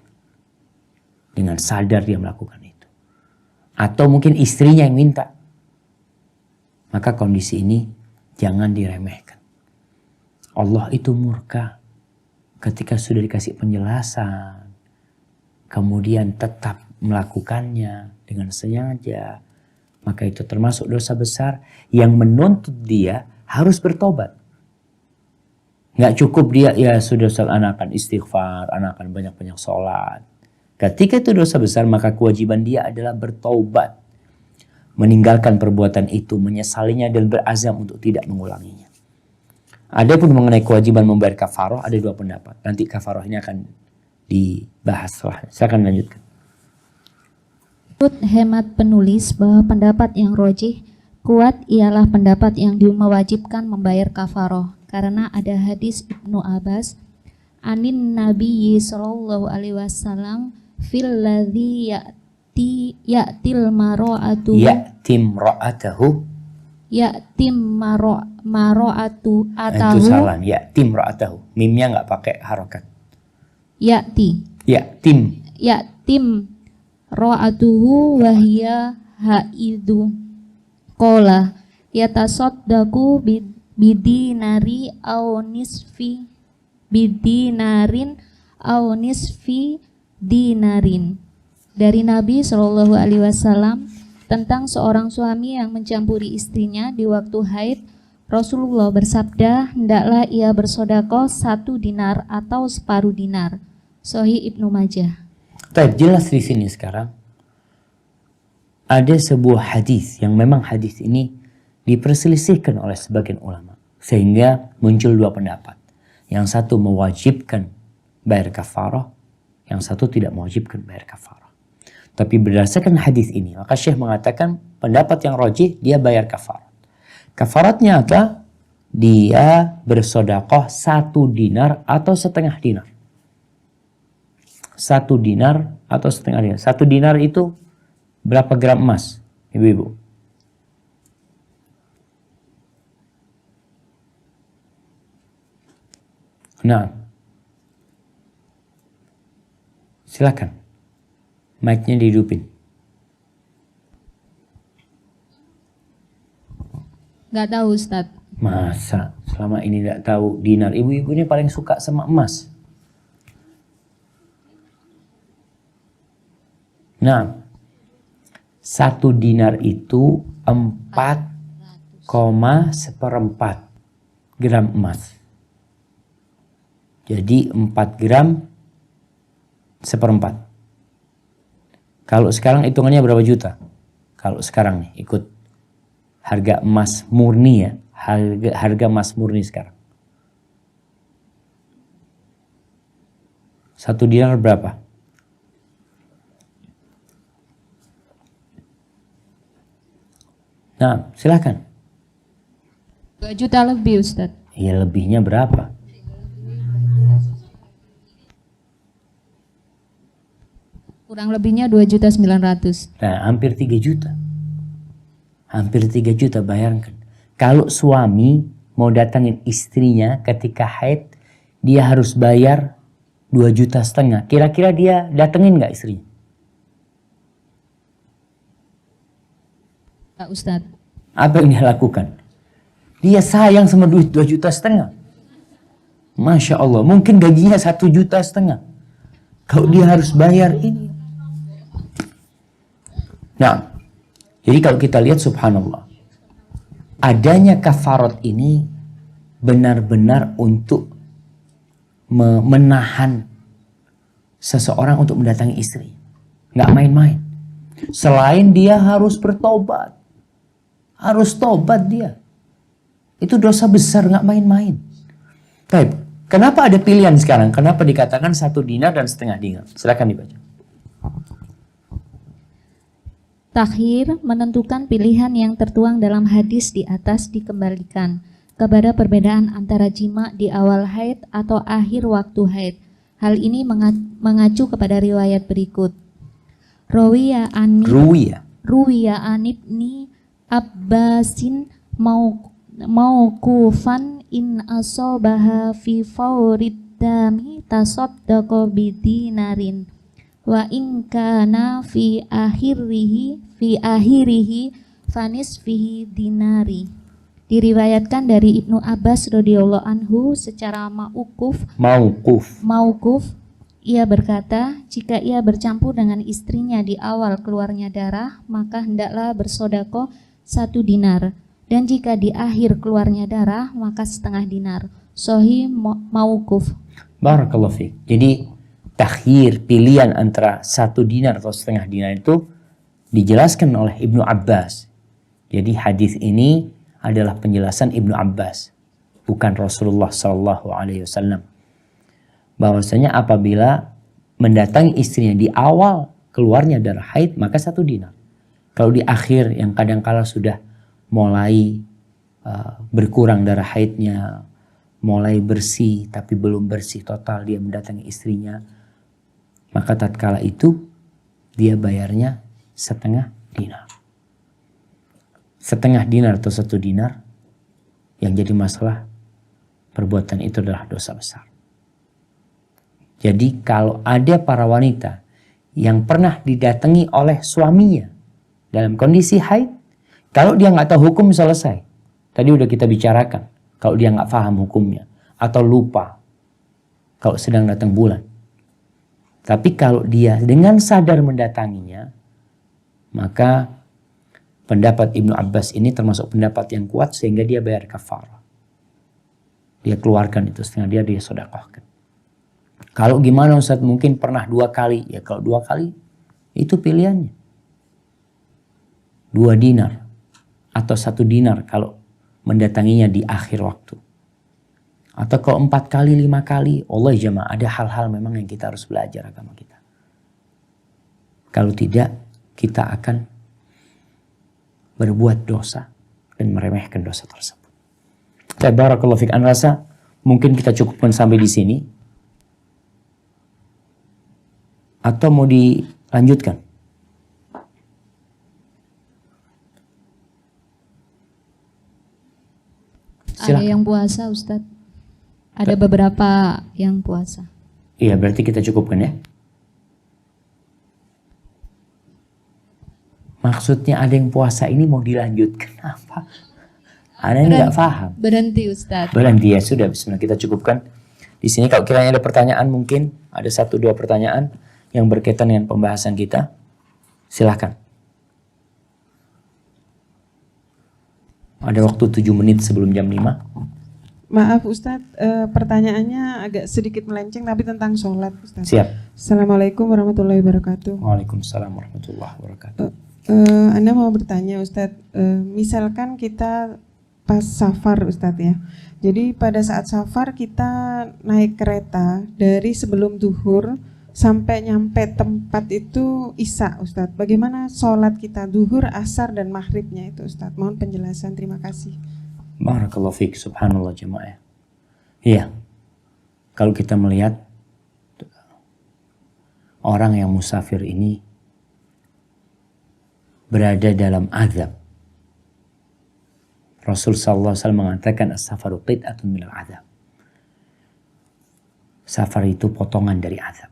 Dengan sadar dia melakukan itu. Atau mungkin istrinya yang minta. Maka kondisi ini jangan diremehkan. Allah itu murka ketika sudah dikasih penjelasan, kemudian tetap melakukannya dengan sengaja. Maka itu termasuk dosa besar yang menuntut dia harus bertobat. Nggak cukup dia, ya sudah anak akan istighfar, anak akan banyak-banyak sholat. Ketika itu dosa besar, maka kewajiban dia adalah bertobat. Meninggalkan perbuatan itu, menyesalinya dan berazam untuk tidak mengulanginya. Adapun mengenai kewajiban membayar kafarah ada dua pendapat. Nanti kafarah ini akan dibahas setelah. Saya akan lanjutkan. Menurut hemat penulis bahwa pendapat yang rojih kuat ialah pendapat yang mewajibkan membayar kafarah karena ada hadis Ibnu Abbas anin Nabi sallallahu alaihi wasallam fil ladzi ya'til mara'atu ya'tim ra'atahu atahu. Itu salah, ya'tim ra'atahu. Mimnya nggak pakai harokat. Ya'tim ra'atuhu wahya haidu qala yatasaddaqu bidinari aw nisfi bidinarin aw nisfi dinarin. Dari Nabi Shallallahu Alaihi Wasallam tentang seorang suami yang mencampuri istrinya di waktu haid, Rasulullah bersabda, hendaklah ia bersedekah 1 dinar atau separuh dinar. Sahih Ibnu Majah. Tapi jelas di sini sekarang ada sebuah hadis yang memang hadis ini diperselisihkan oleh sebagian ulama, sehingga muncul dua pendapat. Yang satu mewajibkan bayar kafarah, yang satu tidak mewajibkan bayar kafarah. Tapi berdasarkan hadis ini, maka Syekh mengatakan pendapat yang rajih dia bayar kafarat. Kafaratnya apa? Dia bersedekah 1 dinar atau setengah dinar. 1 dinar atau setengah dinar. 1 dinar itu berapa gram emas, ibu-ibu? Nah, silakan. Mic-nya dihidupin. Nggak tahu Ustadz. Masa selama ini tidak tahu dinar? Ibu-ibu ini paling suka sama emas. Nah, 1 dinar itu 4,4 gram emas. Jadi 4 gram seperempat. Kalau sekarang hitungannya berapa juta? Kalau sekarang nih ikut harga emas murni ya. Harga emas murni sekarang. 1 dinar berapa? Nah, silakan. 2 juta lebih Ustadz. Ya lebihnya berapa? Kurang lebihnya 2.900.000. Nah, hampir 3 juta. Hampir 3 juta, bayangkan. Kalau suami mau datangin istrinya ketika haid, dia harus bayar 2,5 juta. Kira-kira dia datengin nggak istrinya? Pak Ustadz. Apa yang dia lakukan? Dia sayang sama duit 2,5 juta. Masya Allah, mungkin gajinya 1,5 juta. Kalau dia harus bayar ini. Nah, jadi kalau kita lihat subhanallah, adanya kafarat ini benar-benar untuk menahan seseorang untuk mendatangi istri. Nggak main-main. Selain dia harus bertobat. Harus tobat dia. Itu dosa besar, nggak main-main. Baik, kenapa ada pilihan sekarang? Kenapa dikatakan 1 dinar dan setengah dinar? Silakan dibaca. Takhir menentukan pilihan yang tertuang dalam hadis di atas dikembalikan kepada perbedaan antara jima di awal haid atau akhir waktu haid. Hal ini mengacu kepada riwayat berikut. Ruwiya anibni Abbasin mauqufan in asobaha fi faurid dami tasaddaqa bidinarin wa in kana fi akhirihi fanis fihi dinari. Diriwayatkan dari Ibnu Abbas radhiyallahu anhu secara mauquf, ia berkata, jika ia bercampur dengan istrinya di awal keluarnya darah, maka hendaklah bersedekah 1 dinar, dan jika di akhir keluarnya darah, maka setengah dinar. Sahih mauquf. Barakallahu fiik. Jadi takhir, pilihan antara 1 dinar atau setengah dinar itu dijelaskan oleh Ibnu Abbas. Jadi hadis ini adalah penjelasan Ibnu Abbas, bukan Rasulullah SAW. Bahwasanya apabila mendatangi istrinya di awal keluarnya darah haid, maka 1 dinar. Kalau di akhir yang kadangkala sudah mulai berkurang darah haidnya, mulai bersih tapi belum bersih total, dia mendatangi istrinya, maka tatkala itu dia bayarnya setengah dinar. Setengah dinar atau 1 dinar, yang jadi masalah perbuatan itu adalah dosa besar. Jadi kalau ada para wanita yang pernah didatangi oleh suaminya dalam kondisi haid, kalau dia nggak tahu hukum selesai. Tadi udah kita bicarakan. Kalau dia nggak paham hukumnya atau lupa, kalau sedang datang bulan. Tapi kalau dia dengan sadar mendatanginya, maka pendapat Ibnu Abbas ini termasuk pendapat yang kuat sehingga dia bayar kafarah. Dia keluarkan itu setengah, dia sedekahkan. Kalau gimana Ustaz, mungkin pernah 2 kali. Ya kalau 2 kali itu pilihannya. 2 dinar atau 1 dinar kalau mendatanginya di akhir waktu. Atau kalau 4 kali, 5 kali. Allah jamaah, ada hal-hal memang yang kita harus belajar agama kita. Kalau tidak, kita akan berbuat dosa dan meremehkan dosa tersebut. Barakallahu fiik. Ana rasa mungkin kita cukupkan sampai di sini. Atau mau dilanjutkan? Ada yang puasa Ustadz. Ada beberapa yang puasa. Iya, berarti kita cukupkan ya. Maksudnya ada yang puasa ini mau dilanjutkan apa? Ana ini nggak paham. Berhenti Ustadz. Berhenti ya, sudah. Bismillah, kita cukupkan. Di sini kalau kiranya ada pertanyaan, mungkin ada 1-2 pertanyaan yang berkaitan dengan pembahasan kita. Silahkan. Ada waktu 7 menit sebelum jam 5. Maaf Ustadz, pertanyaannya agak sedikit melenceng tapi tentang sholat Ustadz. Siap. Assalamualaikum warahmatullahi wabarakatuh. Waalaikumsalam warahmatullahi wabarakatuh. Anda mau bertanya Ustadz, misalkan kita pas safar Ustadz ya. Jadi pada saat safar kita naik kereta dari sebelum duhur sampai nyampe tempat itu Isya Ustadz. Bagaimana sholat kita duhur, asar dan maghribnya itu Ustadz? Mohon penjelasan, terima kasih. Barakallahu fiik, subhanallah jemaah. Iya. Kalau kita melihat orang yang musafir ini berada dalam azab. Rasul sallallahu alaihi wasallam mengatakan as-safaru qit'atun minal azab. Safar itu potongan dari azab.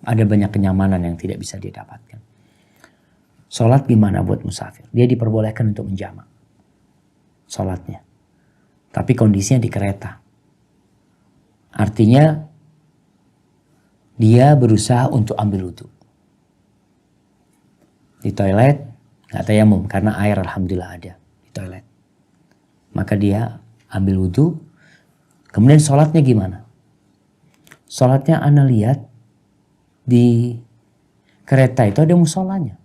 Ada banyak kenyamanan yang tidak bisa dia dapatkan. Sholat gimana buat musafir? Dia diperbolehkan untuk menjamak sholatnya. Tapi kondisinya di kereta. Artinya dia berusaha untuk ambil wudu. Di toilet nggak tayamum karena air alhamdulillah ada di toilet. Maka dia ambil wudu. Kemudian sholatnya gimana? Sholatnya ana lihat di kereta itu ada musolanya.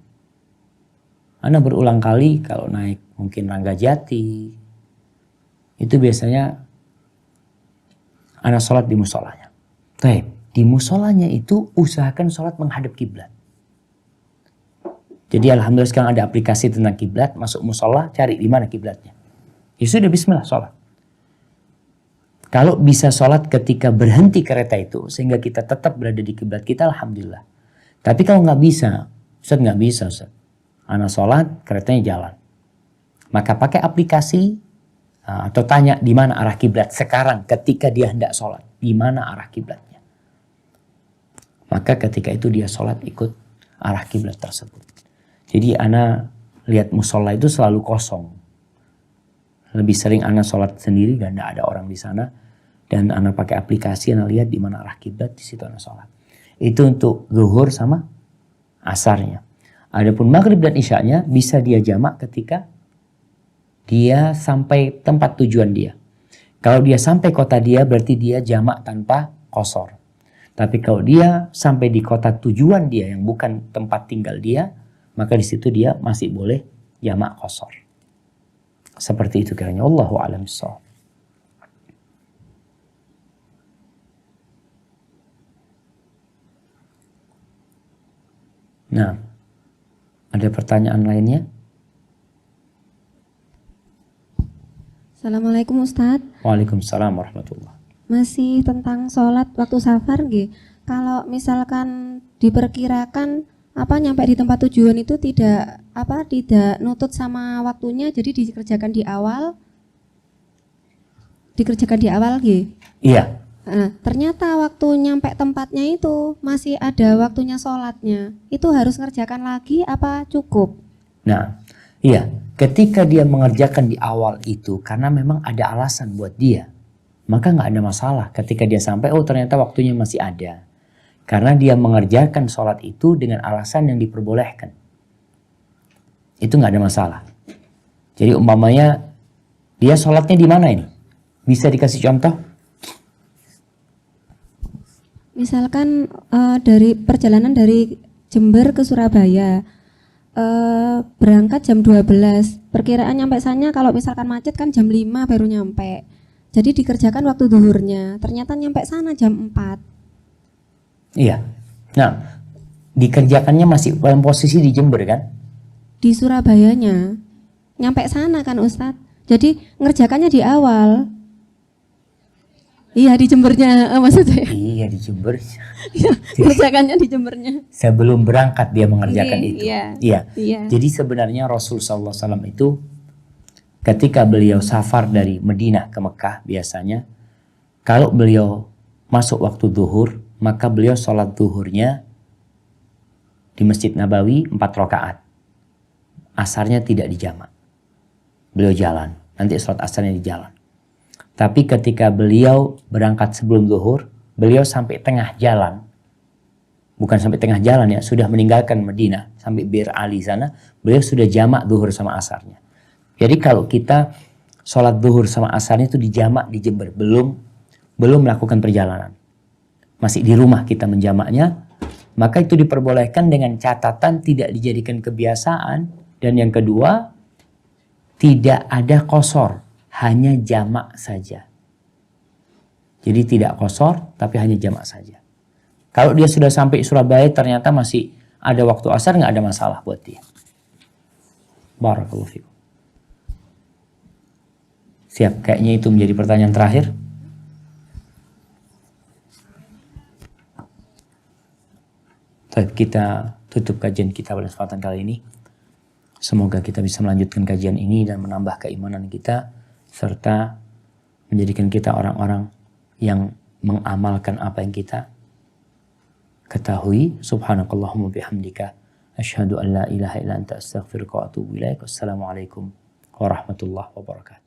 Ana berulang kali kalau naik mungkin Ranggajati itu biasanya ana sholat di musolanya. Di musolanya itu usahakan sholat menghadap kiblat. Jadi alhamdulillah sekarang ada aplikasi tentang kiblat, masuk musola cari di mana kiblatnya. Ya sudah bismillah sholat. Kalau bisa sholat ketika berhenti kereta itu sehingga kita tetap berada di kiblat kita, alhamdulillah. Tapi kalau nggak bisa, Ustaz nggak bisa Ustaz. Ana sholat, keretanya jalan. Maka pakai aplikasi atau tanya di mana arah kiblat sekarang ketika dia hendak sholat, di mana arah kiblatnya. Maka ketika itu dia sholat ikut arah kiblat tersebut. Jadi ana lihat musola itu selalu kosong. Lebih sering ana sholat sendiri dan tidak ada orang di sana. Dan ana pakai aplikasi, ana lihat di mana arah kiblat, di situ ana sholat. Itu untuk zuhur sama asarnya. Adapun maghrib dan isyanya bisa dia jamak ketika dia sampai tempat tujuan dia. Kalau dia sampai kota dia berarti dia jamak tanpa qasar. Tapi kalau dia sampai di kota tujuan dia yang bukan tempat tinggal dia, maka di situ dia masih boleh jamak qasar. Seperti itu kiranya. Allahu a'lam bishawab. Nah, ada pertanyaan lainnya? Assalamualaikum Ustadz. Waalaikumsalam warahmatullahi. Masih tentang sholat waktu safar nggih. Kalau misalkan diperkirakan nyampe di tempat tujuan itu tidak nutut sama waktunya, jadi dikerjakan di awal nggih. Iya. Nah, ternyata waktu nyampe tempatnya itu masih ada waktunya sholatnya. Itu harus ngerjakan lagi apa cukup? Nah, iya. Ketika dia mengerjakan di awal itu karena memang ada alasan buat dia, maka nggak ada masalah. Ketika dia sampai, oh ternyata waktunya masih ada. Karena dia mengerjakan sholat itu dengan alasan yang diperbolehkan. Itu nggak ada masalah. Jadi umpamanya dia sholatnya di mana ini? Bisa dikasih contoh? Misalkan dari perjalanan dari Jember ke Surabaya, berangkat jam 12, perkiraan nyampe sana kalau misalkan macet kan jam 5 baru nyampe. Jadi dikerjakan waktu zuhurnya, ternyata nyampe sana jam 4. Iya. Nah, dikerjakannya masih dalam posisi di Jember kan? Di Surabayanya, nyampe sana kan Ustadz. Jadi ngerjakannya di awal. Iya di Jembernya maksudnya. Iya di Jember. Iya, ngerjakannya di Jembernya. Sebelum berangkat dia mengerjakan itu. Iya. Jadi sebenarnya Rasul sallallahu alaihi wasallam itu ketika beliau safar dari Madinah ke Mekah biasanya, kalau beliau masuk waktu zuhur, maka beliau sholat zuhurnya di Masjid Nabawi 4 rakaat. Asarnya tidak dijamak. Beliau jalan, nanti sholat asarnya di jalan. Tapi ketika beliau berangkat sebelum zuhur, beliau sampai tengah jalan. Bukan sampai tengah jalan ya, sudah meninggalkan Madinah sampai Bir Ali sana, beliau sudah jamak zuhur sama asarnya. Jadi kalau kita sholat zuhur sama asarnya itu dijamak di Jember, belum melakukan perjalanan. Masih di rumah kita menjamaknya, maka itu diperbolehkan dengan catatan tidak dijadikan kebiasaan. Dan yang kedua, tidak ada qasar, hanya jamak saja. Jadi tidak qasar, tapi hanya jamak saja. Kalau dia sudah sampai Surabaya ternyata masih ada waktu asar, nggak ada masalah buat dia. Barakallahu fikum. Siap, kayaknya itu menjadi pertanyaan terakhir. Baik, kita tutup kajian kita pada kesempatan kali ini. Semoga kita bisa melanjutkan kajian ini dan menambah keimanan kita, serta menjadikan kita orang-orang yang mengamalkan apa yang kita ketahui. Subhanakallahumma bihamdika asyhadu an la ilaha illa anta astaghfiruka wa atubu ilaik. Wassalamualaikum warahmatullahi wabarakatuh.